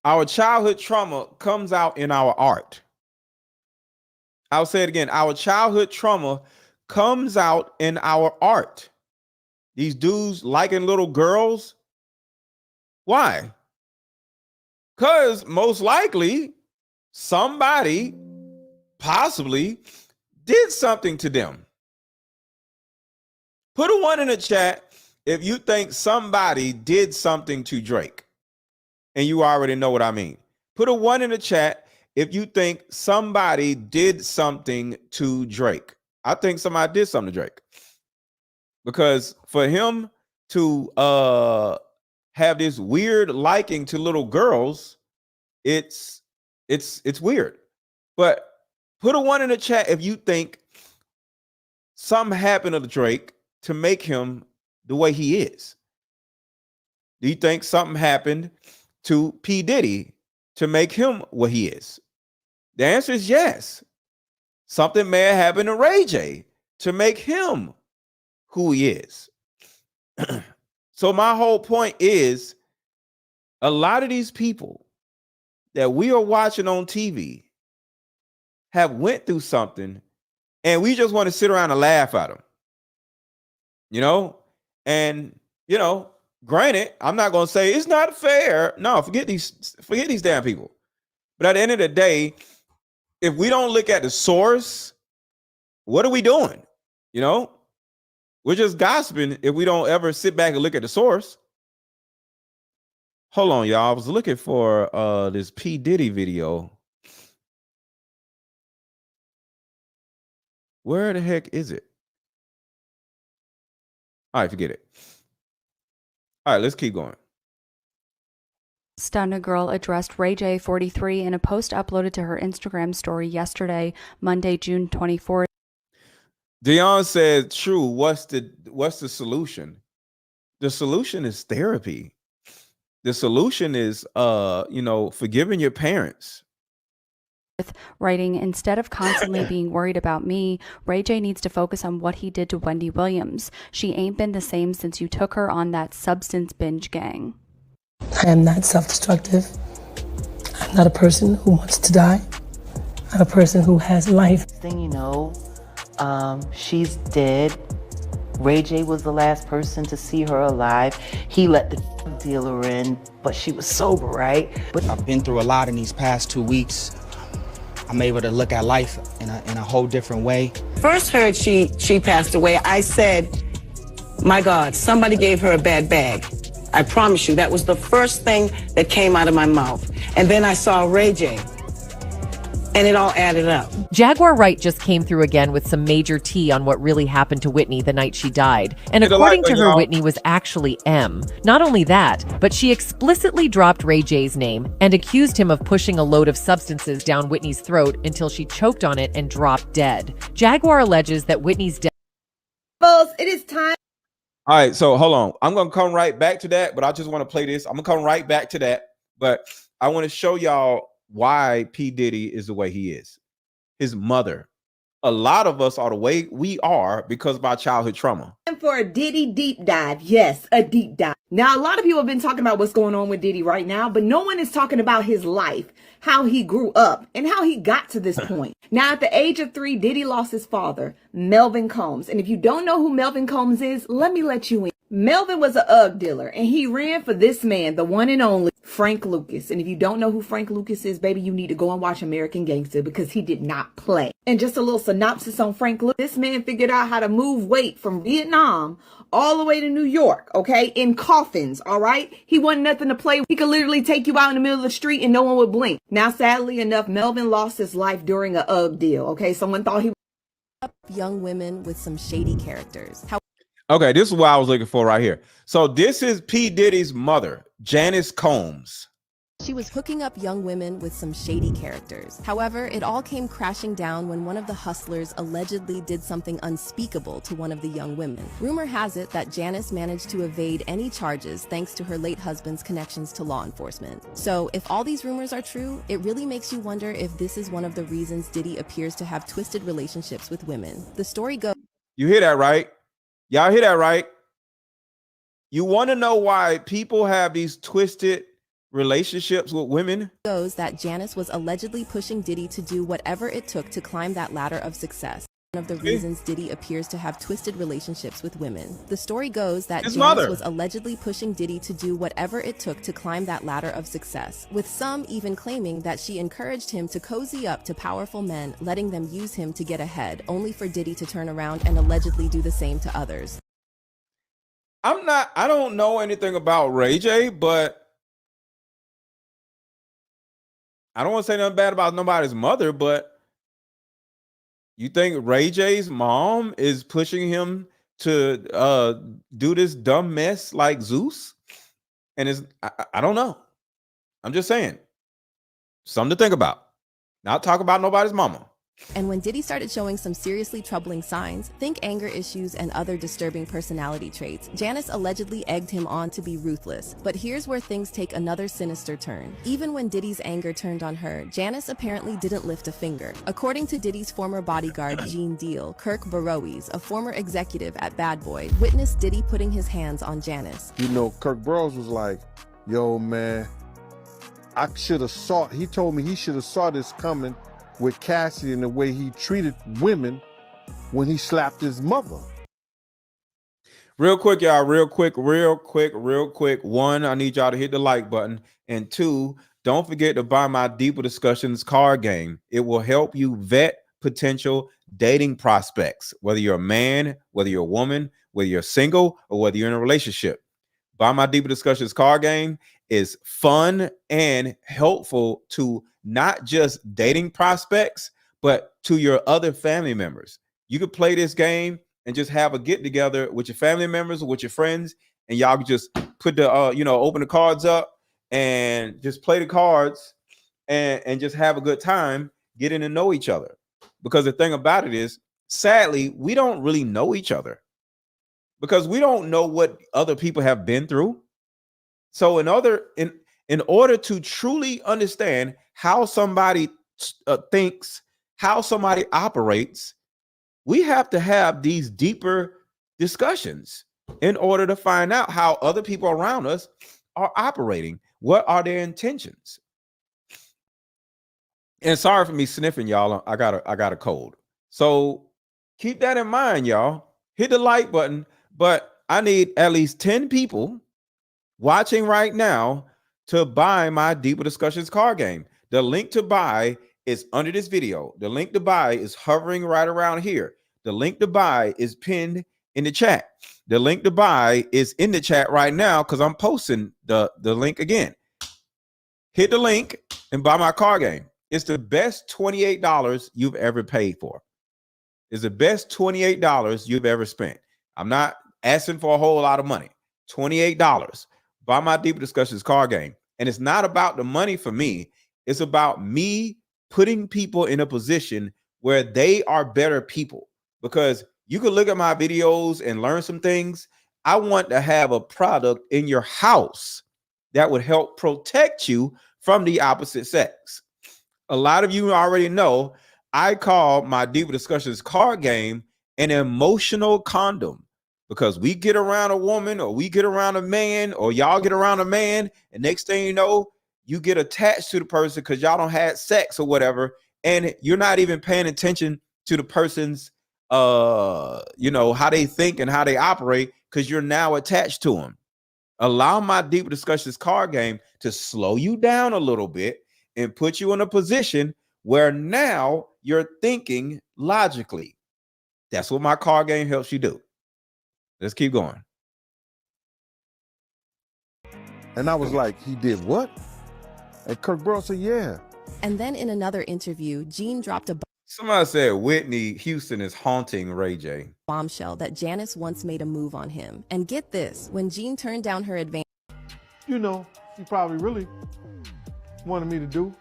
A: Our childhood trauma comes out in our art. I'll say it again. Our childhood trauma comes out in our art. These dudes liking little girls. Why? Because most likely somebody possibly did something to them. Put a 1 in the chat if you think somebody did something to Drake. And you already know what I mean. Put a 1 in the chat if you think somebody did something to Drake. I think somebody did something to Drake. Because for him to have this weird liking to little girls, it's weird. But put a 1 in the chat if you think something happened to Drake to make him the way he is. Do you think something happened to P. Diddy to make him what he is? The answer is yes. Something may have happened to Ray J to make him who he is. So my whole point is, a lot of these people that we are watching on TV have went through something, and we just want to sit around and laugh at them. You know? And, you know, granted, I'm not going to say it's not fair. No, forget these damn people. But at the end of the day, if we don't look at the source, what are we doing? You know? We're just gossiping if we don't ever sit back and look at the source. Hold on, y'all. I was looking for this P. Diddy video. Where the heck is it? All right, forget it. All right, let's keep going.
J: Stunner Girl addressed Ray J, 43, in a post uploaded to her Instagram story yesterday, Monday, June 24th.
A: Dion said, "True. What's the solution? The solution is therapy. The solution is, forgiving your parents.
J: writing, instead of constantly being worried about me, Ray J needs to focus on what he did to Wendy Williams. She ain't been the same since you took her on that substance binge gang.
N: I am not self-destructive. I'm not a person who wants to die. I'm a person who has life.
O: Thing you know, she's dead. Ray J was the last person to see her alive. He let the dealer in, but she was sober, right?
I: But I've been through a lot in these past 2 weeks. I'm able to look at life in a whole different way.
P: First heard she passed away, I said, my God, somebody gave her a bad bag. I promise you, that was the first thing that came out of my mouth. And then I saw Ray J, and it all added up.
Q: Jaguar Wright just came through again with some major tea on what really happened to Whitney the night she died. And according to her, Whitney was actually M. Not only that, but she explicitly dropped Ray J's name and accused him of pushing a load of substances down Whitney's throat until she choked on it and dropped dead. Jaguar alleges that Whitney's death.
R: It is time.
A: All right, so hold on. I'm going to come right back to that, but I just want to play this. I'm going to come right back to that, but I want to show y'all why P. Diddy is the way he is. His mother. A lot of us are the way we are because of our childhood trauma.
R: And for a Diddy deep dive. Yes, a deep dive. Now, a lot of people have been talking about what's going on with Diddy right now, but no one is talking about his life, how he grew up, and how he got to this point. Now, at the age of 3, Diddy lost his father, Melvin Combs. And if you don't know who Melvin Combs is, let me let you in. Melvin was a UGG dealer, and he ran for this man, the one and only Frank Lucas. And if you don't know who Frank Lucas is, baby, you need to go and watch American Gangster because he did not play. And just a little synopsis on Frank Lucas. This man figured out how to move weight from Vietnam all the way to New York, okay, in coffins, all right? He wasn't nothing to play with. He could literally take you out in the middle of the street and no one would blink. Now, sadly enough, Melvin lost his life during a UGG deal, okay? Someone thought he was
S: young women with some shady characters.
A: Okay, this is what I was looking for right here. So this is P. Diddy's mother, Janice Combs.
S: She was hooking up young women with some shady characters. However, it all came crashing down when one of the hustlers allegedly did something unspeakable to one of the young women. Rumor has it that Janice managed to evade any charges thanks to her late husband's connections to law enforcement. So, if all these rumors are true, it really makes you wonder if this is one of the reasons Diddy appears to have twisted relationships with women. The story goes...
A: You hear that, right? Y'all hear that, right? You want to know why people have these twisted relationships with women?
S: Goes that Janice was allegedly pushing Diddy to do whatever it took to climb that ladder of success. One of the reasons Diddy appears to have twisted relationships with women. The story goes that Janice was allegedly pushing Diddy to do whatever it took to climb that ladder of success, with some even claiming that she encouraged him to cozy up to powerful men, letting them use him to get ahead, only for Diddy to turn around and allegedly do the same to others.
A: I don't know anything about Ray J, but I don't want to say nothing bad about nobody's mother, but you think Ray J's mom is pushing him to do this dumb mess like Zeus? And I don't know. I'm just saying. Something to think about. Not talk about nobody's mama.
S: And when Diddy started showing some seriously troubling signs, think anger issues and other disturbing personality traits, Janice allegedly egged him on to be ruthless. But here's where things take another sinister turn. Even when Diddy's anger turned on her, Janice apparently didn't lift a finger. According to Diddy's former bodyguard, Gene Deal, Kirk Burrows, a former executive at Bad Boy, witnessed Diddy putting his hands on Janice.
T: You know, Kirk Burrows was like, yo, man, he told me he should have saw this coming with Cassidy and the way he treated women when he slapped his mother.
A: Real quick, y'all, real quick. One, I need y'all to hit the like button. And two, don't forget to buy my Deeper Discussions card game. It will help you vet potential dating prospects, whether you're a man, whether you're a woman, whether you're single, or whether you're in a relationship. Buy my Deeper Discussions card game is fun and helpful to not just dating prospects, but to your other family members. You could play this game and just have a get together with your family members or with your friends, and y'all could just put the open the cards up and just play the cards and just have a good time getting to know each other. Because the thing about it is, sadly, we don't really know each other because we don't know what other people have been through. So in order to truly understand how somebody thinks, how somebody operates, we have to have these deeper discussions in order to find out how other people around us are operating. What are their intentions? And sorry for me sniffing, y'all. I got a cold. So keep that in mind, y'all. Hit the like button, but I need at least 10 people watching right now to buy my Deeper Discussions card game. The link to buy is under this video. The link to buy is hovering right around here. The link to buy is pinned in the chat. The link to buy is in the chat right now because I'm posting the link again. Hit the link and buy my card game. It's the best $28 you've ever paid for. It's the best $28 you've ever spent. I'm not asking for a whole lot of money. $28. Buy my Deeper Discussions card game. And it's not about the money for me. It's about me putting people in a position where they are better people. Because you can look at my videos and learn some things. I want to have a product in your house that would help protect you from the opposite sex. A lot of you already know I call my Deeper Discussions card game an emotional condom, because we get around a woman or we get around a man or y'all get around a man, and next thing you know, you get attached to the person because y'all don't have sex or whatever, and you're not even paying attention to the person's how they think and how they operate because you're now attached to them. Allow my Deeper Discussions card game to slow you down a little bit and put you in a position where now you're thinking logically. That's what my card game helps you do. Let's keep going.
T: And I was like, he did what? And Kirk Burrow said, yeah.
S: And then in another interview, Gene dropped a
A: Somebody said Whitney Houston is haunting Ray J.
S: bombshell that Janice once made a move on him. And get this, when Gene turned down her advance,
T: You know, he probably really wanted me to do.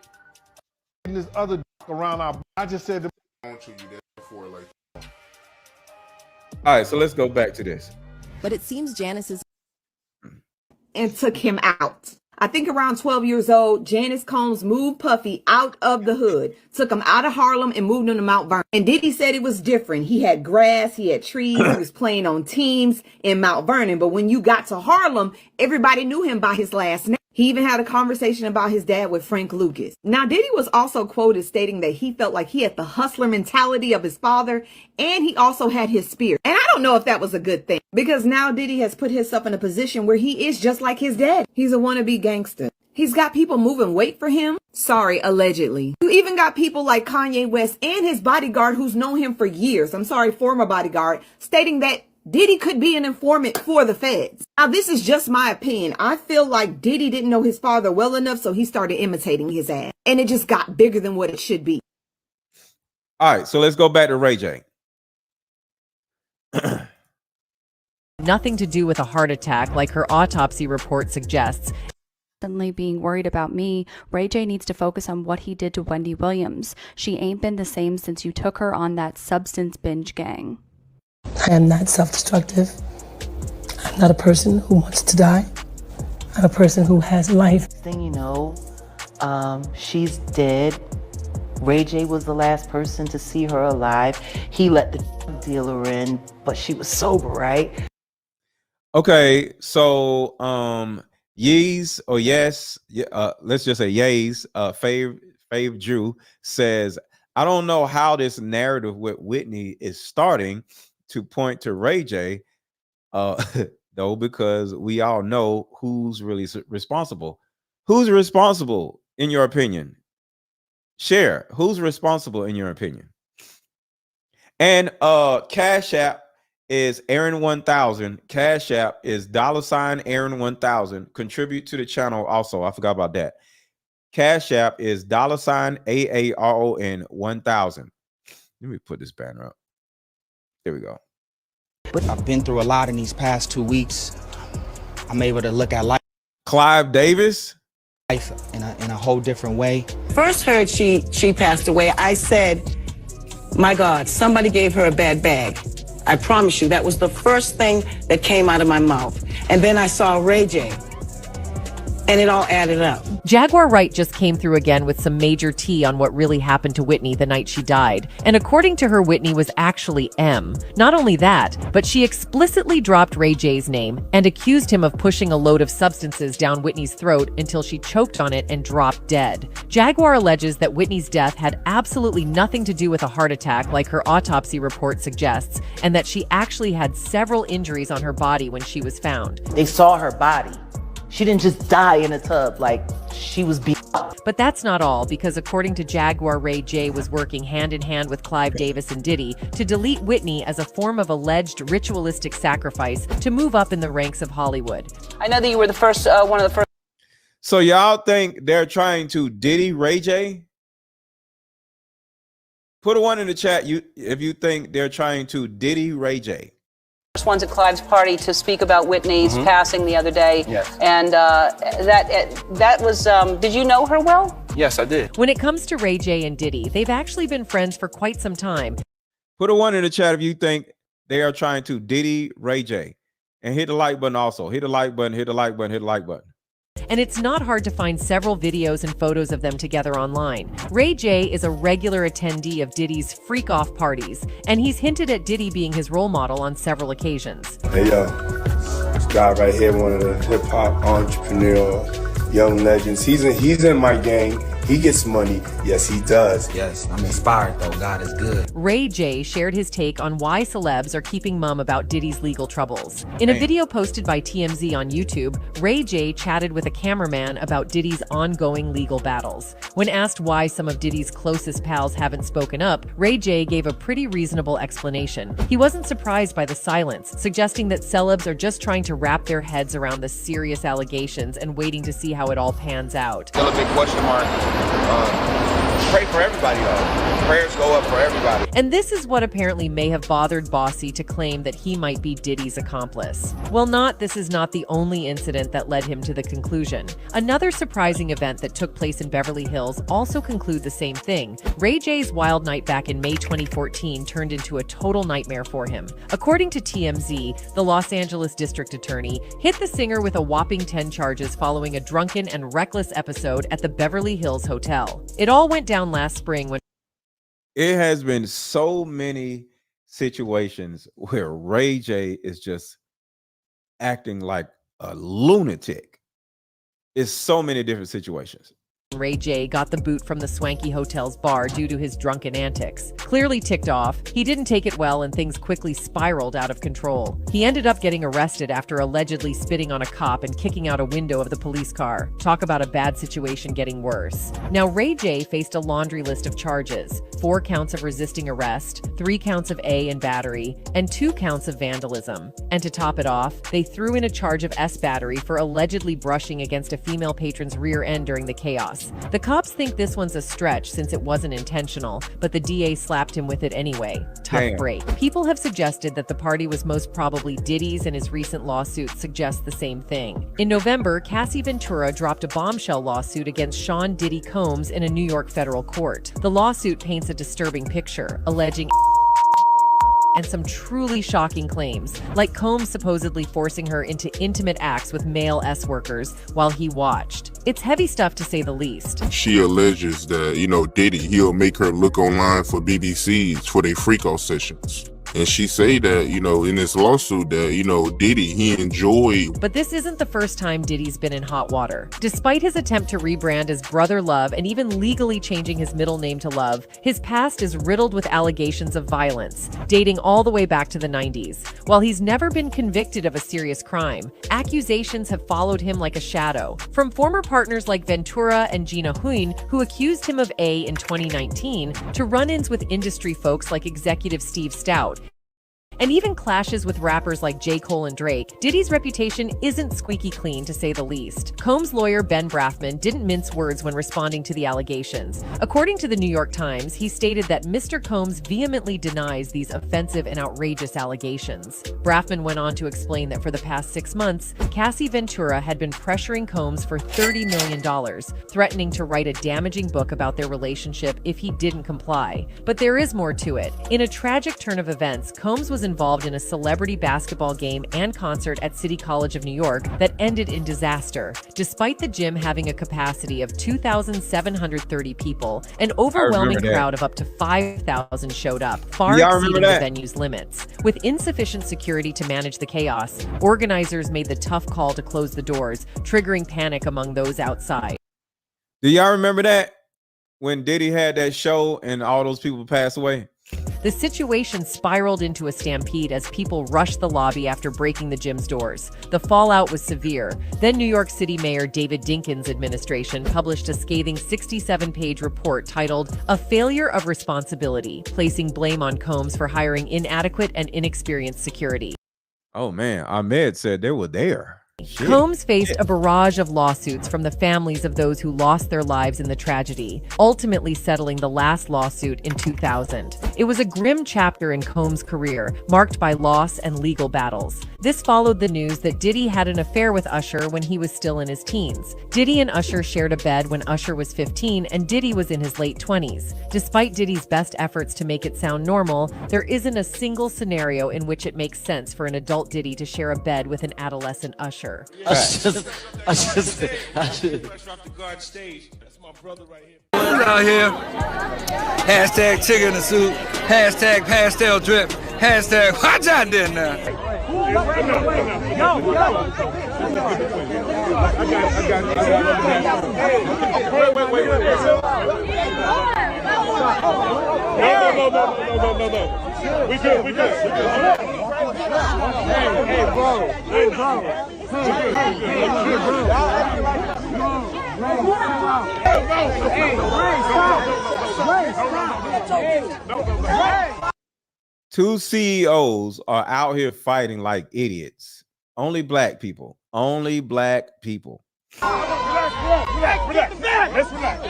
T: And this other around I just said I want you to do that before, like.
A: All right, so let's go back to this.
S: but it seems Janice's
R: and took him out. I think around 12 years old, Janice Combs moved Puffy out of the hood, took him out of Harlem and moved him to Mount Vernon. And Diddy said it was different. He had grass, he had trees, he was playing on teams in Mount Vernon. But when you got to Harlem, everybody knew him by his last name. He even had a conversation about his dad with Frank Lucas. Now, Diddy was also quoted stating that he felt like he had the hustler mentality of his father, and he also had his spirit. And I don't know if that was a good thing, because now Diddy has put himself in a position where he is just like his dad. He's a wannabe gangster. He's got people moving weight for him. Sorry, allegedly. You even got people like Kanye West and his bodyguard who's known him for years. Former bodyguard, stating that Diddy could be an informant for the feds. Now, this is just my opinion. I feel like Diddy didn't know his father well enough, so he started imitating his ass. And it just got bigger than what it should be.
A: All right, so let's go back to Ray J.
Q: Nothing to do with a heart attack like her autopsy report suggests.
J: Being worried about me, Ray J needs to focus on what he did to Wendy Williams. She ain't been the same since you took her on that substance binge gang.
N: I am not self-destructive. I'm not a person who wants to die. I'm a person who has life.
O: Thing you know, she's dead. Ray J was the last person to see her alive. He let the dealer in, but she was sober, right?
A: Okay, so Yeez or yes, let's just say Yeez, Fave Drew says, I don't know how this narrative with Whitney is starting to point to Ray J, though, because we all know who's really responsible. Who's responsible in your opinion? Share. Who's responsible in your opinion? And Cash App is Aaron 1000. Cash App is $Aaron 1000. Contribute to the channel also. I forgot about that. Cash App is $AARON 1000. Let me put this banner up. There we go.
I: But I've been through a lot in these past 2 weeks. I'm able to look at life.
A: Clive Davis.
I: Life in a whole different way.
P: First heard she passed away, I said, my God, somebody gave her a bad bag. I promise you, that was the first thing that came out of my mouth. And then I saw Ray J. And it all added up.
Q: Jaguar Wright just came through again with some major tea on what really happened to Whitney the night she died. And according to her, Whitney was actually M. Not only that, but she explicitly dropped Ray J's name and accused him of pushing a load of substances down Whitney's throat until she choked on it and dropped dead. Jaguar alleges that Whitney's death had absolutely nothing to do with a heart attack like her autopsy report suggests, and that she actually had several injuries on her body when she was found.
O: They saw her body. She didn't just die in a tub, like she was beat up.
Q: But that's not all, because according to Jaguar, Ray J was working hand in hand with Clive Davis and Diddy to delete Whitney as a form of alleged ritualistic sacrifice to move up in the ranks of Hollywood.
P: I know that you were the first, one of the first.
A: So y'all think they're trying to Diddy Ray J? Put a one in the chat if you think they're trying to Diddy Ray J.
P: First ones at Clive's party to speak about Whitney's passing the other day.
U: Yes.
P: And that was, did you know her well?
U: Yes, I did.
Q: When it comes to Ray J and Diddy, they've actually been friends for quite some time.
A: Put a one in the chat if you think they are trying to Diddy Ray J. And hit the like button also. Hit the like button, hit the like button, hit the like button.
Q: And it's not hard to find several videos and photos of them together online. Ray J is a regular attendee of Diddy's freak-off parties, and he's hinted at Diddy being his role model on several occasions.
V: Hey, yo, this guy right here, one of the hip-hop entrepreneur, young legends. He's in my gang. He gets money. Yes, he does.
I: Yes, I'm inspired though. God is good.
Q: Ray J shared his take on why celebs are keeping mum about Diddy's legal troubles. In a video posted by TMZ on YouTube, Ray J chatted with a cameraman about Diddy's ongoing legal battles. When asked why some of Diddy's closest pals haven't spoken up, Ray J gave a pretty reasonable explanation. He wasn't surprised by the silence, suggesting that celebs are just trying to wrap their heads around the serious allegations and waiting to see how it all pans out.
U: Still a big question mark. Pray for everybody though. Prayers go up for everybody.
Q: And this is what apparently may have bothered Bossy to claim that he might be Diddy's accomplice. Well, this is not the only incident that led him to the conclusion. Another surprising event that took place in Beverly Hills also conclude the same thing. Ray J's wild night back in May 2014 turned into a total nightmare for him. According to TMZ, the Los Angeles district attorney hit the singer with a whopping 10 charges following a drunken and reckless episode at the Beverly Hills Hotel. It all went down last spring when
A: it has been so many situations where Ray J is just acting like a lunatic. It's so many different situations.
Q: Ray J got the boot from the swanky hotel's bar due to his drunken antics. Clearly ticked off, he didn't take it well and things quickly spiraled out of control. He ended up getting arrested after allegedly spitting on a cop and kicking out a window of the police car. Talk about a bad situation getting worse. Now, Ray J faced a laundry list of charges: 4 counts of resisting arrest, 3 counts of A and battery, and 2 counts of vandalism. And to top it off, they threw in a charge of S battery for allegedly brushing against a female patron's rear end during the chaos. The cops think this one's a stretch since it wasn't intentional, but the DA slapped him with it anyway. Tough break. People have suggested that the party was most probably Diddy's, and his recent lawsuit suggests the same thing. In November, Cassie Ventura dropped a bombshell lawsuit against Sean Diddy Combs in a New York federal court. The lawsuit paints a disturbing picture, alleging and some truly shocking claims, like Combs supposedly forcing her into intimate acts with male S-workers while he watched. It's heavy stuff to say the least.
W: She alleges that, Diddy, he'll make her look online for BDCs for their freak-off sessions. And she say that, in this lawsuit that, Diddy, he enjoyed.
Q: But this isn't the first time Diddy's been in hot water. Despite his attempt to rebrand as Brother Love and even legally changing his middle name to Love, his past is riddled with allegations of violence, dating all the way back to the 90s. While he's never been convicted of a serious crime, accusations have followed him like a shadow. From former partners like Ventura and Gina Huynh, who accused him of A in 2019, to run-ins with industry folks like executive Steve Stout, and even clashes with rappers like J. Cole and Drake, Diddy's reputation isn't squeaky clean, to say the least. Combs' lawyer Ben Brafman didn't mince words when responding to the allegations. According to the New York Times, he stated that Mr. Combs vehemently denies these offensive and outrageous allegations. Brafman went on to explain that for the past 6 months, Cassie Ventura had been pressuring Combs for $30 million, threatening to write a damaging book about their relationship if he didn't comply. But there is more to it. In a tragic turn of events, Combs was was involved in a celebrity basketball game and concert at City College of New York that ended in disaster. Despite the gym having a capacity of 2,730 people, an overwhelming crowd of up to 5,000 showed up, far exceeding the venue's limits. With insufficient security to manage the chaos, organizers made the tough call to close the doors, triggering panic among those outside.
A: Do y'all remember that? When Diddy had that show and all those people passed away?
Q: The situation spiraled into a stampede as people rushed the lobby after breaking the gym's doors. The fallout was severe. Then New York City Mayor David Dinkins' administration published a scathing 67-page report titled "A Failure of Responsibility," placing blame on Combs for hiring inadequate and inexperienced security.
A: Oh man, Ahmed said they were there. Shit.
Q: Combs faced a barrage of lawsuits from the families of those who lost their lives in the tragedy, ultimately settling the last lawsuit in 2000. It was a grim chapter in Combs' career, marked by loss and legal battles. This followed the news that Diddy had an affair with Usher when he was still in his teens. Diddy and Usher shared a bed when Usher was 15 and Diddy was in his late 20s. Despite Diddy's best efforts to make it sound normal, there isn't a single scenario in which it makes sense for an adult Diddy to share a bed with an adolescent Usher.
B: I should. Out here, hashtag chicken in the soup, hashtag pastel drip, hashtag watch out there now.
T: No. We good. Hey, bro.
A: Two CEOs are out here fighting like idiots. Only black people. Only black people.
T: Relax. Let's relax.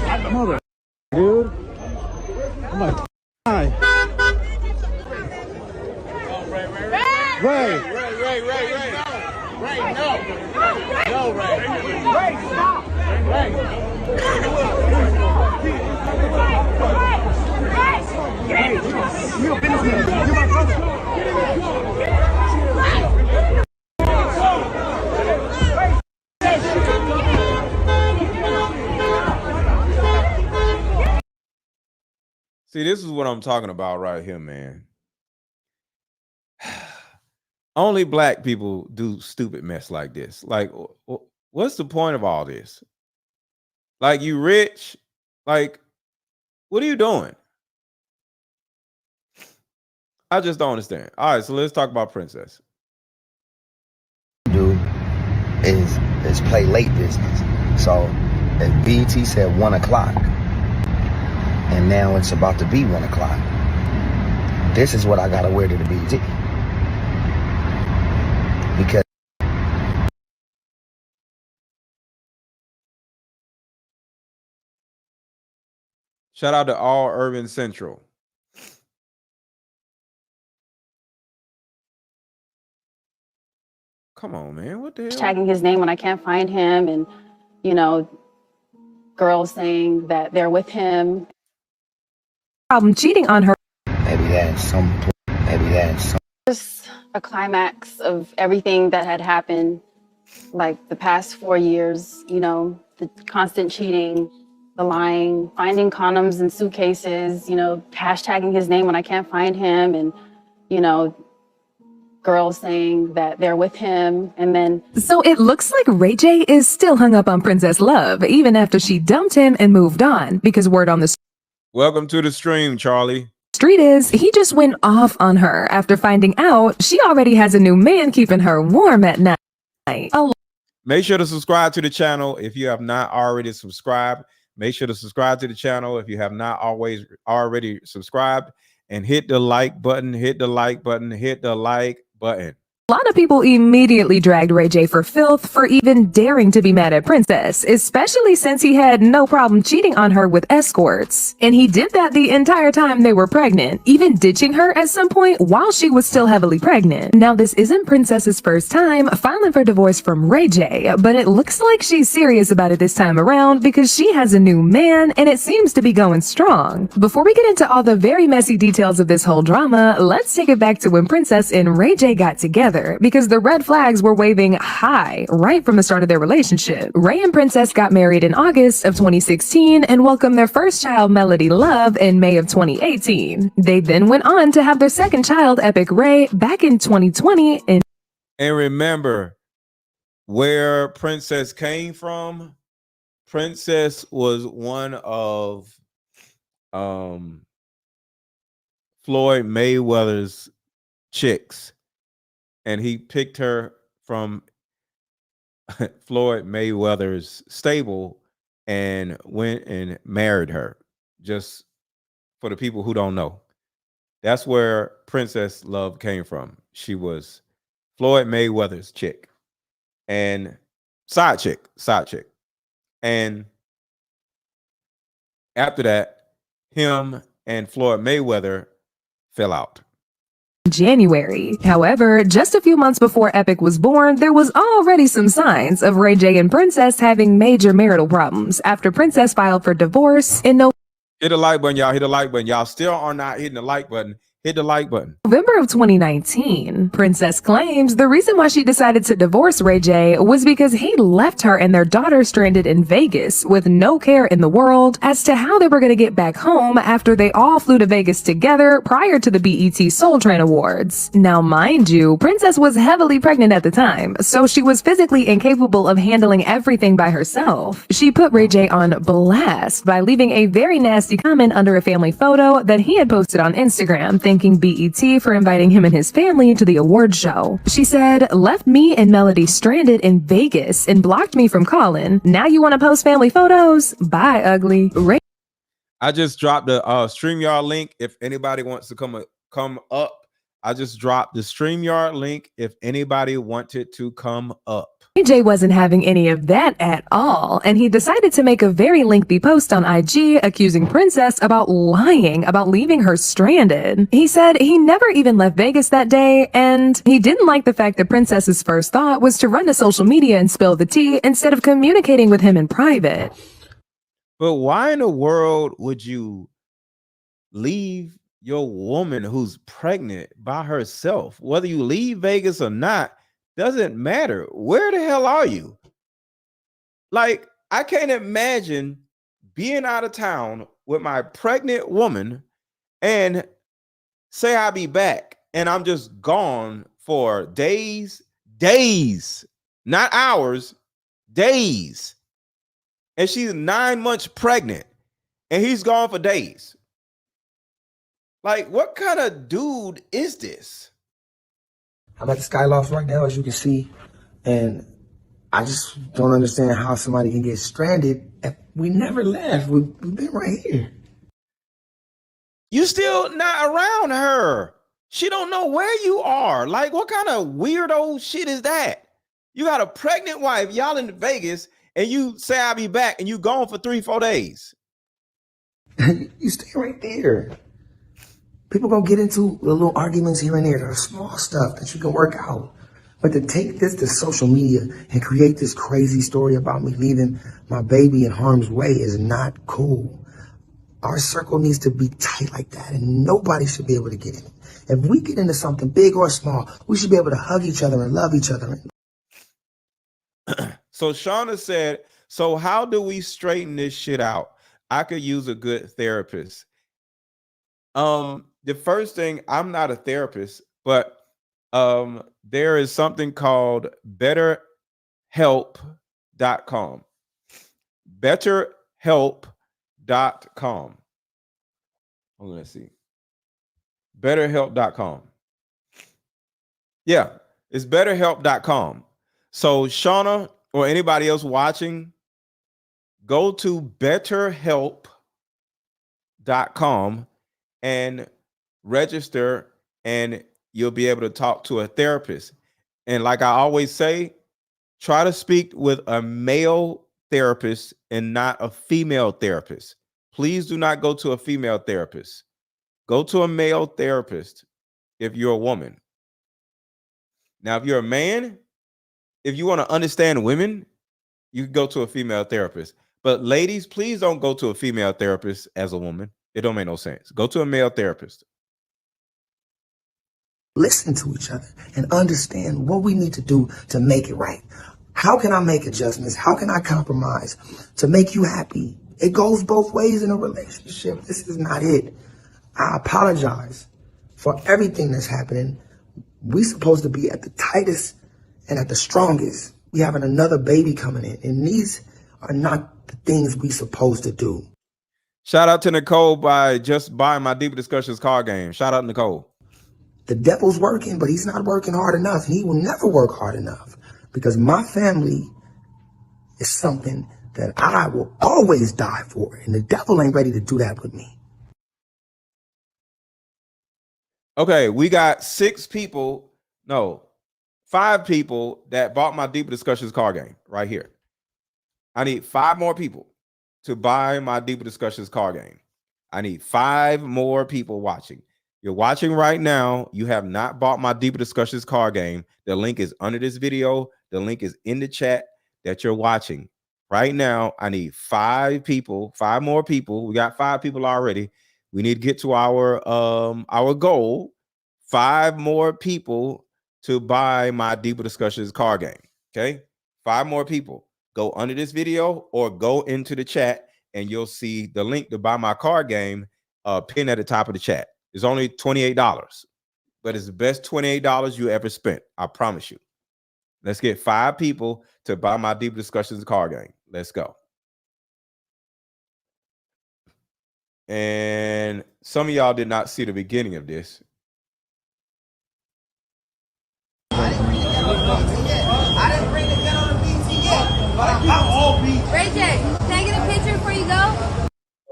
T: I know. Dude. I'm like, hi. Ray, no. No, Ray. Ray, stop. Ray. You're a businessman. You're my brother.
A: See, this is what I'm talking about right here, man. Only black people do stupid mess like this. Like, what's the point of all this? Like, you rich? Like, what are you doing? I just don't understand. All right, so let's talk about Princess.
I: Do is play late business. So if BET said 1 o'clock, and now it's about to be 1 o'clock, this is what I gotta wear to the BET. Because
A: shout out to All Urban Central. Come on, man. What the hell?
C: Tagging his name when I can't find him, and, you know, girls saying that they're with him.
D: Problem cheating on her.
I: Maybe that's some.
C: Just a climax of everything that had happened, like the past 4 years, you know, the constant cheating, the lying, finding condoms in suitcases, you know, hashtagging his name when I can't find him, and, you know, girls saying that they're with him, and then...
D: So it looks like Ray J is still hung up on Princess Love, even after she dumped him and moved on, because word on the
A: Welcome to the stream, Charlie.
D: street is he just went off on her after finding out she already has a new man keeping her warm at night. Oh.
A: Make sure to subscribe to the channel if you have not already subscribed. Make sure to subscribe to the channel if you have not already subscribed, and hit the like button, hit the like button, hit the like button.
D: A lot of people immediately dragged Ray J for filth for even daring to be mad at Princess, especially since he had no problem cheating on her with escorts. And he did that the entire time they were pregnant, even ditching her at some point while she was still heavily pregnant. Now, this isn't Princess's first time filing for divorce from Ray J, but it looks like she's serious about it this time around because she has a new man and it seems to be going strong. Before we get into all the very messy details of this whole drama, let's take it back to when Princess and Ray J got together, because the red flags were waving high right from the start of their relationship. Ray and Princess got married in August of 2016 and welcomed their first child, Melody Love, in May of 2018. They then went on to have their second child, Epic Ray, back in 2020.
A: And remember where Princess came from. Princess was one of Floyd Mayweather's chicks. And he picked her from Floyd Mayweather's stable and went and married her. Just for the people who don't know, that's where Princess Love came from. She was Floyd Mayweather's chick and side chick. And after that, him and Floyd Mayweather fell out.
D: January. However, just a few months before Epic was born, there was already some signs of Ray J and Princess having major marital problems after Princess filed for divorce in November.
A: Hit the like button, y'all. Hit the like button. Y'all still are not hitting the like button. Hit the like button.
D: November of 2019, Princess claims the reason why she decided to divorce Ray J was because he left her and their daughter stranded in Vegas with no care in the world as to how they were going to get back home after they all flew to Vegas together prior to the BET Soul Train Awards. Now, mind you, Princess was heavily pregnant at the time, so she was physically incapable of handling everything by herself. She put Ray J on blast by leaving a very nasty comment under a family photo that he had posted on Instagram, thanking BET for inviting him and his family to the award show. She said, "Left me and Melody stranded in Vegas and blocked me from calling. Now you want to post family photos? Bye, ugly."
A: I just dropped the StreamYard link if anybody wants to come up. I just dropped the StreamYard link if anybody wanted to come up.
D: Ray J wasn't having any of that at all, and he decided to make a very lengthy post on IG accusing Princess about lying about leaving her stranded. He said he never even left Vegas that day, and he didn't like the fact that Princess's first thought was to run to social media and spill the tea instead of communicating with him in private.
A: But why in the world would you leave your woman who's pregnant by herself? Whether you leave Vegas or not, doesn't matter. Where the hell are you? Like, I can't imagine being out of town with my pregnant woman and say I'll be back and I'm just gone for days, not hours, days. And she's 9 months pregnant and he's gone for days. Like, what kind of dude is this?
E: I'm at the Skyloft right now, as you can see, and I just don't understand how somebody can get stranded. We never left. We've been right here.
A: You still not around her. She don't know where you are. Like, what kind of weirdo shit is that? You got a pregnant wife, y'all in Vegas, and you say I'll be back, and you gone for 3-4 days.
E: You stay right there. People gonna get into little arguments here and there. There's small stuff that you can work out. But to take this to social media and create this crazy story about me leaving my baby in harm's way is not cool. Our circle needs to be tight like that, and nobody should be able to get in it. If we get into something big or small, we should be able to hug each other and love each other.
A: So Shauna said, so how do we straighten this shit out? I could use a good therapist. The first thing, I'm not a therapist, but there is something called betterhelp.com. Betterhelp.com. Let's see. Betterhelp.com. Yeah, it's betterhelp.com. So Shauna or anybody else watching, go to betterhelp.com and register, and you'll be able to talk to a therapist. And like I always say, try to speak with a male therapist and not a female therapist. Please do not go to a female therapist. Go to a male therapist if you're a woman. Now, if you're a man, if you want to understand women, you can go to a female therapist. But ladies, please don't go to a female therapist as a woman. It don't make no sense. Go to a male therapist.
E: Listen to each other and understand what we need to do to make it right. How can I make adjustments? How can I compromise to make you happy? It goes both ways in a relationship. This is not it. I apologize for everything that's happening. We supposed to be at the tightest and at the strongest. We having another baby coming in, and these are not the things we supposed to do.
A: Shout out to Nicole by just buying my Deeper Discussions card game. Shout out, Nicole.
E: The devil's working, but he's not working hard enough. And he will never work hard enough, because my family is something that I will always die for. And the devil ain't ready to do that with me.
A: Okay, we got 5 people that bought my Deeper Discussions card game right here. I need 5 more people to buy my Deeper Discussions card game. I need 5 more people watching. You're watching right now. You have not bought my Deeper Discussions card game. The link is under this video. The link is in the chat that you're watching. Right now, I need 5 people, 5 more people. We got 5 people already. We need to get to our goal. 5 more people to buy my Deeper Discussions card game. Okay, 5 more people. Go under this video or go into the chat, and you'll see the link to buy my card game pinned at the top of the chat. It's only $28, but it's the best $28 you ever spent. I promise you. Let's get 5 people to buy my Deeper Discussions card game. Let's go. And some of y'all did not see the beginning of this.
M: I didn't bring the gun on the BT yet, but I'm all BT. Ray J, can I get a picture before you go?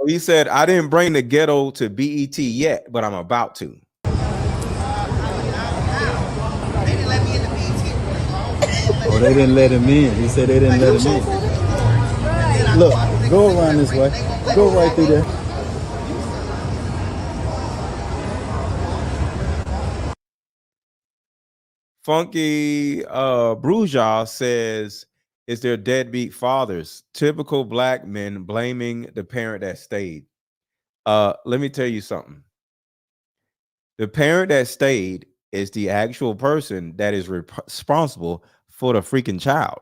A: He said, I didn't bring the ghetto to BET yet, but I'm about to.
M: They didn't let me in the BT.
F: Oh, they didn't let him in. He said they didn't let him in. Look, go around this way. Go right through there.
A: Funky Bruja says, is there deadbeat fathers? Typical black men blaming the parent that stayed. Let me tell you something. The parent that stayed is the actual person that is responsible for the freaking child.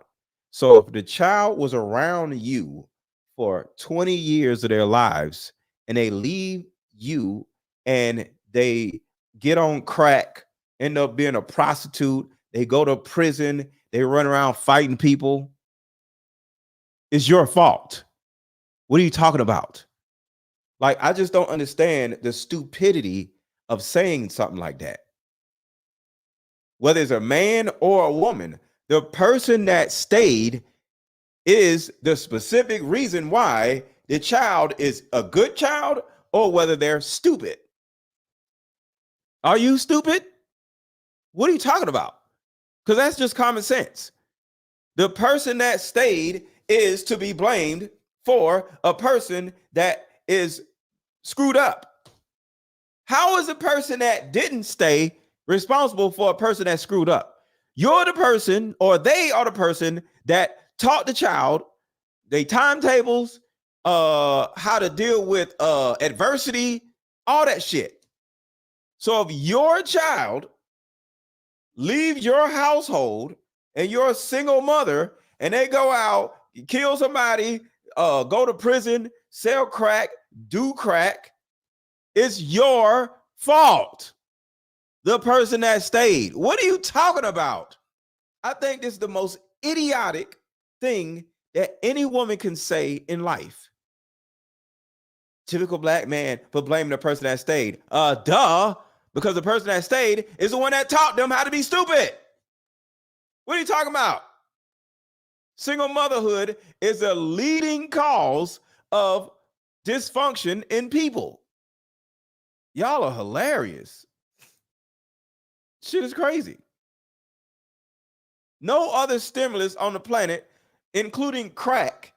A: So if the child was around you for 20 years of their lives and they leave you and they get on crack, end up being a prostitute, they go to prison, they run around fighting people, it's your fault. What are you talking about? Like, I just don't understand the stupidity of saying something like that. Whether it's a man or a woman, the person that stayed is the specific reason why the child is a good child or whether they're stupid. Are you stupid? What are you talking about? Because that's just common sense. The person that stayed is to be blamed for a person that is screwed up. How is a person that didn't stay responsible for a person that screwed up? You're the person, or they are the person that taught the child they timetables, how to deal with adversity, all that shit. So if your child leaves your household and you're a single mother and they go out, kill somebody, go to prison, sell crack, do crack, it's your fault. The person that stayed. What are you talking about? I think this is the most idiotic thing that any woman can say in life. Typical black man for blaming the person that stayed. Duh, because the person that stayed is the one that taught them how to be stupid. What are you talking about? Single motherhood is a leading cause of dysfunction in people. Y'all are hilarious. Shit is crazy. No other stimulus on the planet, including crack,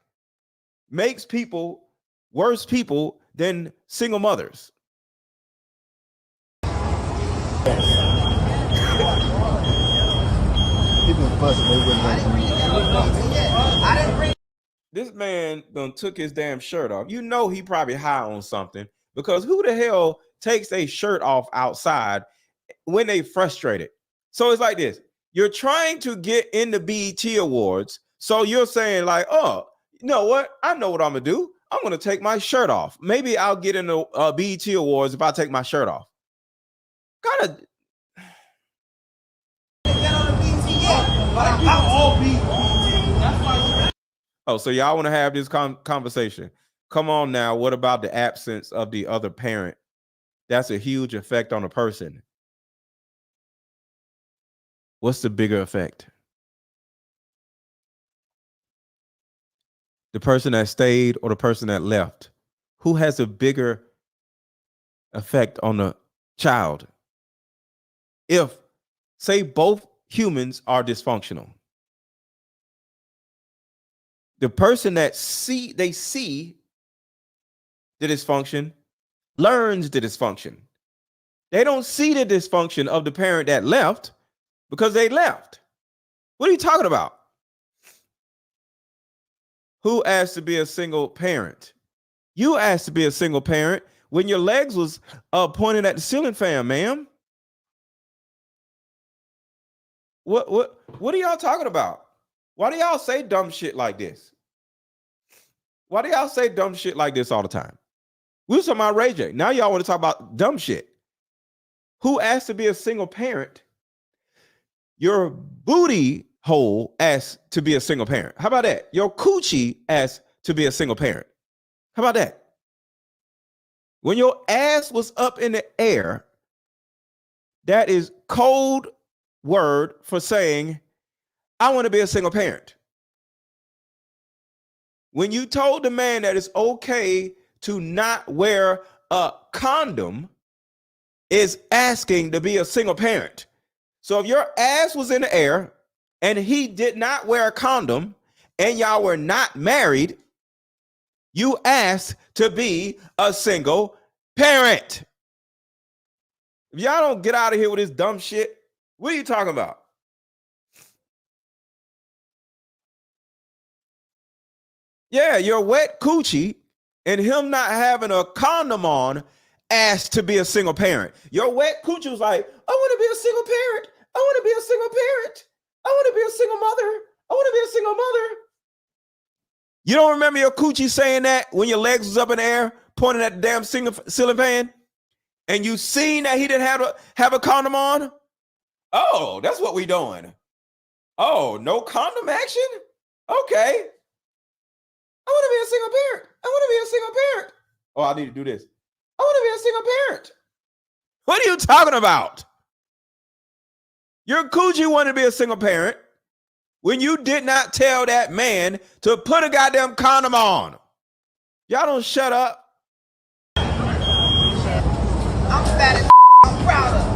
A: makes people worse people than single mothers. This man done took his damn shirt off. You know he probably high on something, because who the hell takes a shirt off outside when they frustrated? So it's like this. You're trying to get in the BET Awards. So you're saying like, oh, you know what? I know what I'm going to do. I'm going to take my shirt off. Maybe I'll get in the BET Awards if I take my shirt off. Kind of. Oh, so y'all want to have this conversation. Come on now. What about the absence of the other parent? That's a huge effect on a person. What's the bigger effect? The person that stayed or the person that left? Who has a bigger effect on the child? If, say, both humans are dysfunctional, the person that see the dysfunction learns the dysfunction. They don't see the dysfunction of the parent that left because they left. What are you talking about? Who asked to be a single parent? You asked to be a single parent when your legs was pointed at the ceiling fan, ma'am. What are y'all talking about? Why do y'all say dumb shit like this? Why do y'all say dumb shit like this all the time? We were talking about Ray J. Now y'all want to talk about dumb shit. Who asked to be a single parent? Your booty hole asked to be a single parent. How about that? Your coochie asked to be a single parent. How about that? When your ass was up in the air, that is code word for saying, I want to be a single parent. When you told the man that it's okay to not wear a condom, is asking to be a single parent. So if your ass was in the air and he did not wear a condom and y'all were not married, you asked to be a single parent. If y'all don't get out of here with this dumb shit, what are you talking about? Yeah, your wet coochie and him not having a condom on asked to be a single parent. Your wet coochie was like, I want to be a single parent. I want to be a single parent. I want to be a single mother. I want to be a single mother. You don't remember your coochie saying that when your legs was up in the air, pointing at the damn ceiling fan, and you seen that he didn't have a condom on? Oh, that's what we doing. Oh, no condom action? Okay. I want to be a single parent. I want to be a single parent. Oh, I need to do this. I want to be a single parent. What are you talking about? Your coochie wanted to be a single parent when you did not tell that man to put a goddamn condom on. Y'all don't shut up.
M: I'm fat as I'm proud of.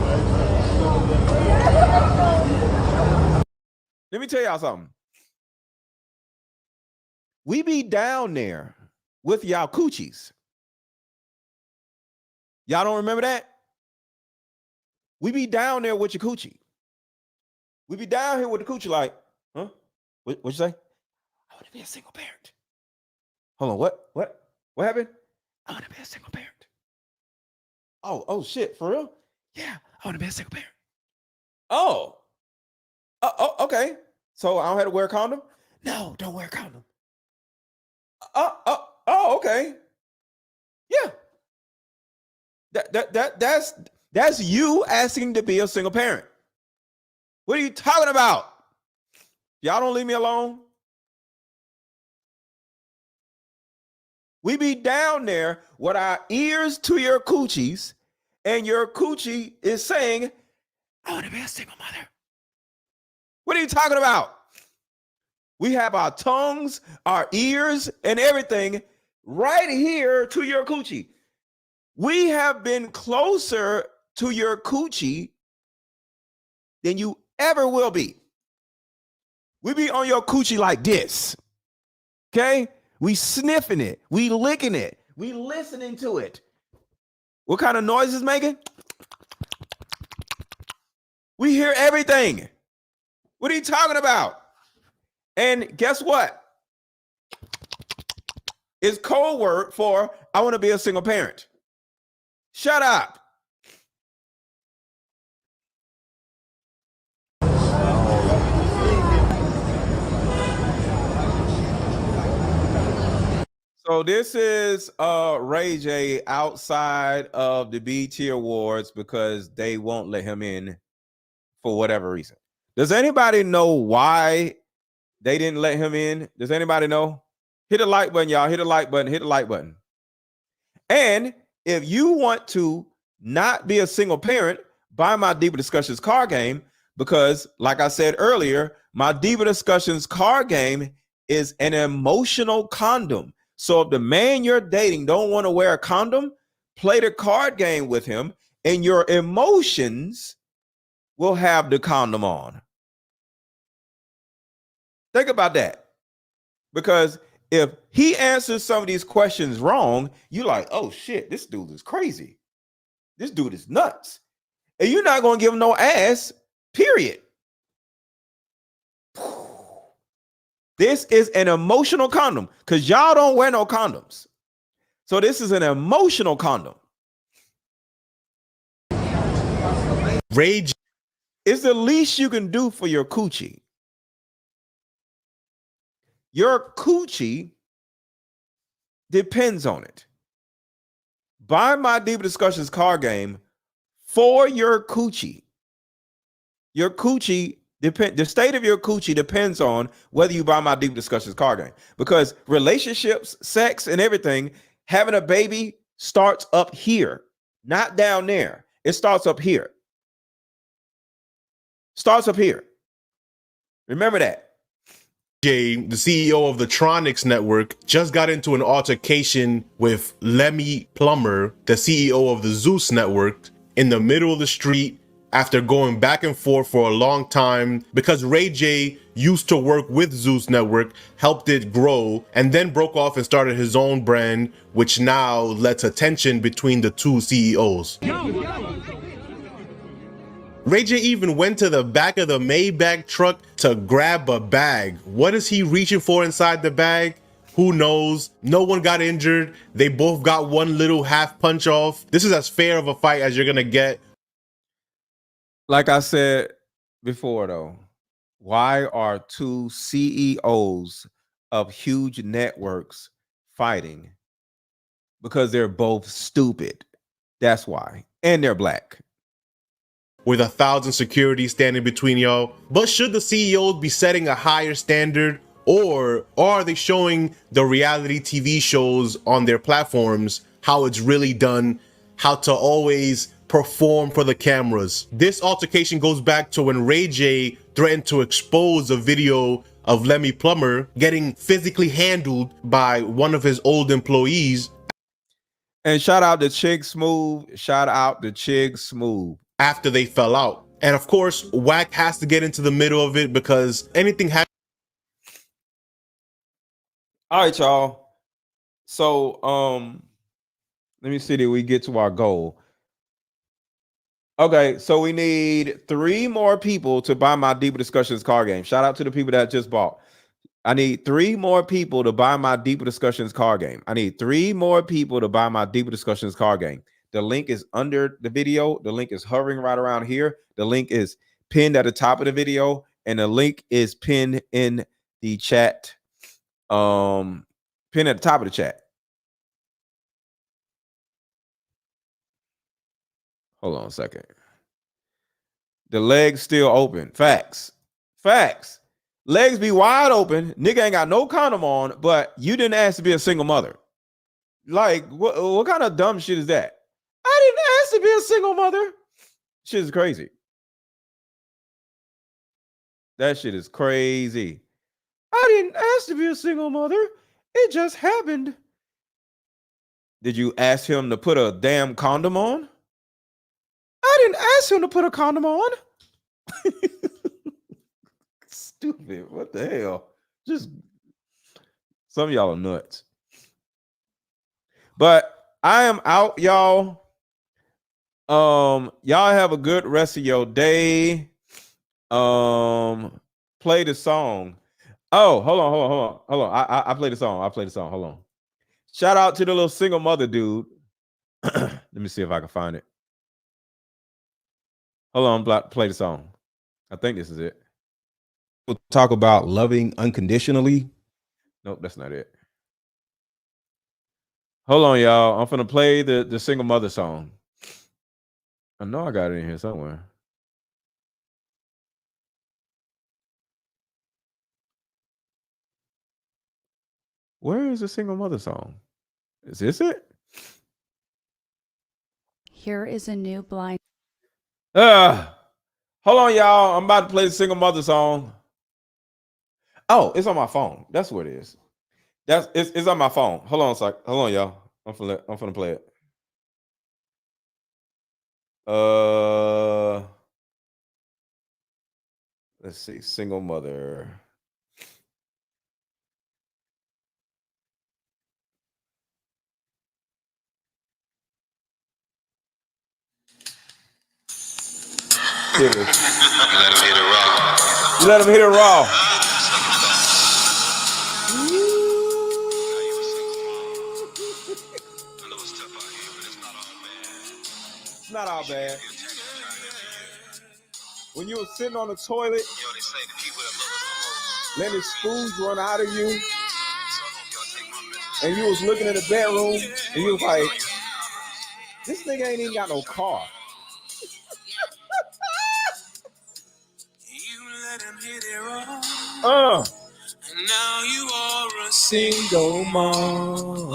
A: Let me tell y'all something. We be down there with y'all coochies. Y'all don't remember that? We be down there with your coochie. We be down here with the coochie like, huh? What you say? I want to be a single parent. Hold on, what? What happened? I want to be a single parent. Oh shit, for real? Yeah, I want to be a single parent. Oh, okay. So I don't have to wear a condom? No, don't wear a condom. Okay. Yeah. That's you asking to be a single parent. What are you talking about? Y'all don't leave me alone. We be down there with our ears to your coochies, and your coochie is saying, I want to be a single mother. What are you talking about? We have our tongues, our ears, and everything right here to your coochie. We have been closer to your coochie than you ever will be. We be on your coochie like this. Okay? We sniffing it. We licking it. We listening to it. What kind of noise is making? We hear everything. What are you talking about? And guess what? It's code word for I want to be a single parent. Shut up. So this is Ray J outside of the BET Awards because they won't let him in for whatever reason. Does anybody know why they didn't let him in? Does anybody know? Hit the like button, y'all. Hit the like button. Hit the like button. And if you want to not be a single parent, buy my Deeper Discussions card game because, like I said earlier, my Deeper Discussions card game is an emotional condom. So if the man you're dating don't want to wear a condom, play the card game with him and your emotions will have the condom on. Think about that. Because if he answers some of these questions wrong, you're like, oh shit, this dude is crazy. This dude is nuts. And you're not going to give him no ass, period. This is an emotional condom because y'all don't wear no condoms. So this is an emotional condom. Rage is the least you can do for your coochie. Your coochie depends on it. Buy my Deeper Discussions card game for your coochie. Your coochie the state of your coochie depends on whether you buy my Deep Discussions card game. Because relationships, sex, and everything, having a baby starts up here, not down there. It starts up here. Starts up here. Remember that.
G: Jay, the CEO of the Tronics Network, just got into an altercation with Lemmy Plummer, the CEO of the Zeus Network, in the middle of the street after going back and forth for a long time because Ray J used to work with Zeus Network, helped it grow, and then broke off and started his own brand, which now led to tension between the two CEOs. Ray J even went to the back of the Maybach truck to grab a bag. What is he reaching for inside the bag? Who knows? No one got injured. They both got one little half punch off. This is as fair of a fight as you're gonna get.
A: Like I said before, though, why are two CEOs of huge networks fighting? Because they're both stupid. That's why. And they're black.
G: With 1,000 security standing between y'all. But should the CEOs be setting a higher standard, or are they showing the reality TV shows on their platforms how it's really done, how to always perform for the cameras? This altercation goes back to when Ray J threatened to expose a video of Lemmy Plummer getting physically handled by one of his old employees.
A: And shout out to Chig Smooth. Shout out to Chig Smooth.
G: After they fell out. And of course, Wack has to get into the middle of it because anything happens.
A: All right, y'all. So let me see that we get to our goal. Okay, so we need 3 more people to buy my Deeper Discussions card game. Shout out to the people that just bought. I need 3 more people to buy my Deeper Discussions card game. I need 3 more people to buy my Deeper Discussions card game. The link is under the video. The link is hovering right around here. The link is pinned at the top of the video, and the link is pinned in the chat. Pinned at the top of the chat. Hold on a second. The legs still open. Facts. Facts. Legs be wide open. Nigga ain't got no condom on, but you didn't ask to be a single mother. Like, what kind of dumb shit is that? I didn't ask to be a single mother. Shit is crazy. That shit is crazy. I didn't ask to be a single mother. It just happened. Did you ask him to put a damn condom on? I didn't ask him to put a condom on. Stupid. What the hell? Just some of y'all are nuts. But I am out, y'all. Y'all have a good rest of your day. Play the song. Oh, hold on. I played the song. Hold on. Shout out to the little single mother dude. Let me see if I can find it. Hold on, play the song. I think this is it. We'll talk about loving unconditionally. Nope, that's not it. Hold on, y'all. I'm finna play the single mother song. I know I got it in here somewhere. Where is the single mother song? Is this it?
J: Here is a new blind.
A: Hold on, y'all. I'm about to play the single mother song. Oh, it's on my phone. That's what it is. It's on my phone. Hold on a sec. Hold on, y'all. I'm finna play it. Let's see. Single mother. Here it is. You let him hit it raw. It's not all bad. When you were sitting on the toilet, letting the spoons run out of you, and you was looking in the bedroom, and you was like, this nigga ain't even got no car. Now you are a single mom.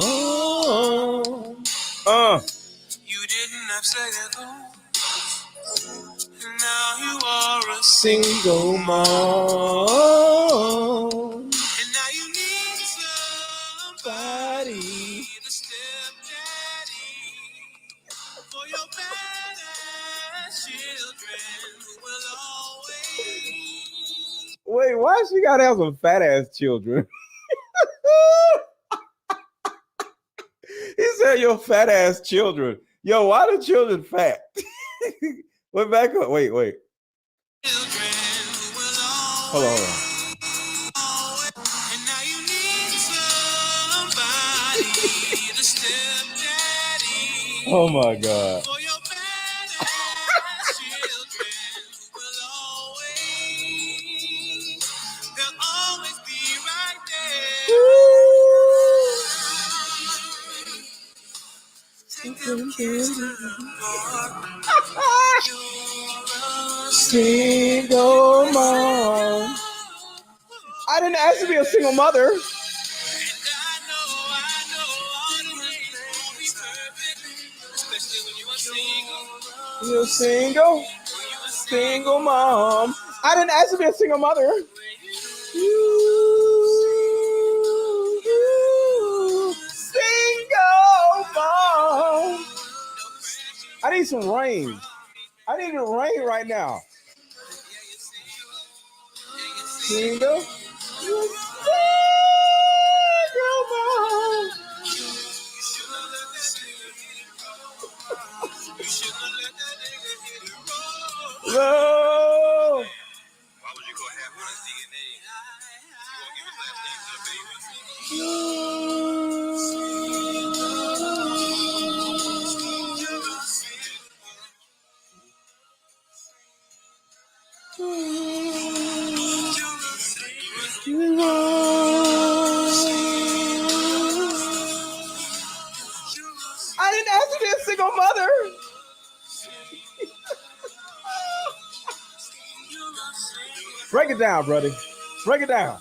A: You didn't have second thoughts. Now you are a single mom. And now you need somebody to step daddy for your badass children who will always. Wait, why she gotta have some fat ass children? He said your fat ass children. Yo, why the children fat? Wait, back up. Wait. Hold on. And now you need somebody to step daddy. Oh my God. For your badass children will always, they'll always be right there. Single mom. I didn't ask to be a single mother. You're single mom. I didn't ask to be a single mother. Single mom. I need some rain. I need it rain right now. Single. Single mom. Whoa. Why would you go have one DNA? You I didn't ask to be a single mother. Break it down, brother. Break it down.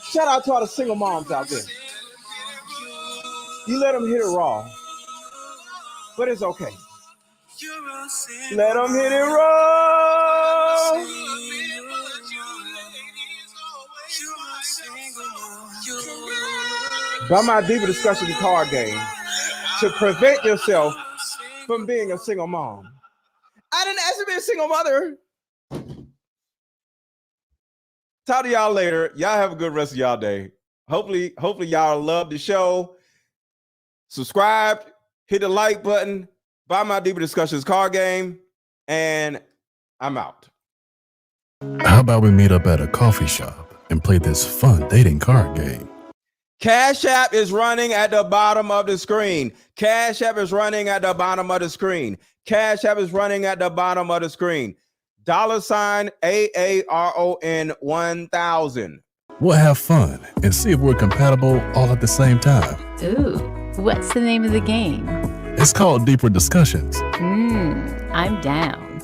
A: Shout out to all the single moms out there. You let them hit it raw, but it's okay. Let them hit it raw. Buy my Diva Discussion card game to prevent yourself from being a single mom. I didn't ask to be a single mother. Talk to y'all later. Y'all have a good rest of y'all day. Hopefully y'all love the show. Subscribe, hit the like button, buy my Deeper Discussions card game, and I'm out.
H: How about we meet up at a coffee shop and play this fun dating card game?
A: Cash App is running at the bottom of the screen. Cash App is running at the bottom of the screen. Cash App is running at the bottom of the screen. $AARON 1000.
H: We'll have fun and see if we're compatible all at the same time.
K: Ooh, what's the name of the game?
H: It's called Deeper Discussions.
K: I'm down.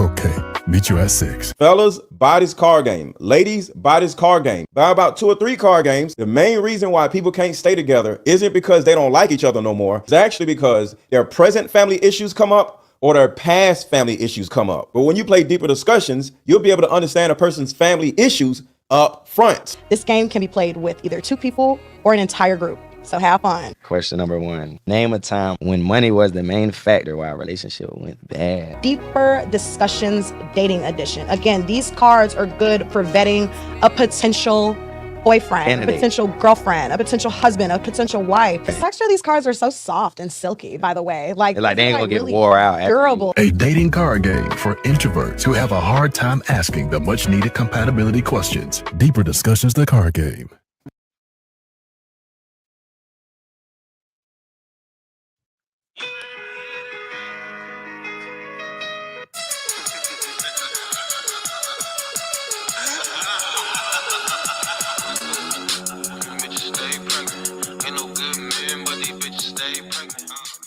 H: Okay, meet you at 6.
A: Fellas, buy this card game. Ladies, buy this card game. Buy about 2 or 3 card games. The main reason why people can't stay together isn't because they don't like each other no more. It's actually because their present family issues come up or their past family issues come up. But when you play Deeper Discussions, you'll be able to understand a person's family issues up front.
L: This game can be played with either 2 people or an entire group. So have fun.
X: Question number 1. Name a time when money was the main factor why a relationship went bad.
L: Deeper Discussions Dating Edition. Again, these cards are good for vetting a potential boyfriend,
X: Candidate.
L: a potential girlfriend, a potential husband, a potential wife. The texture of these cards are so soft and silky, by the way. Like
X: They ain't gonna get
L: really
X: wore out.
L: durable.
H: A dating card game for introverts who have a hard time asking the much needed compatibility questions. Deeper Discussions, the card game.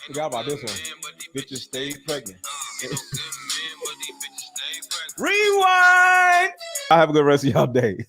A: Forgot about this one. Bitches stay pregnant. Rewind. I have a good rest of y'all day.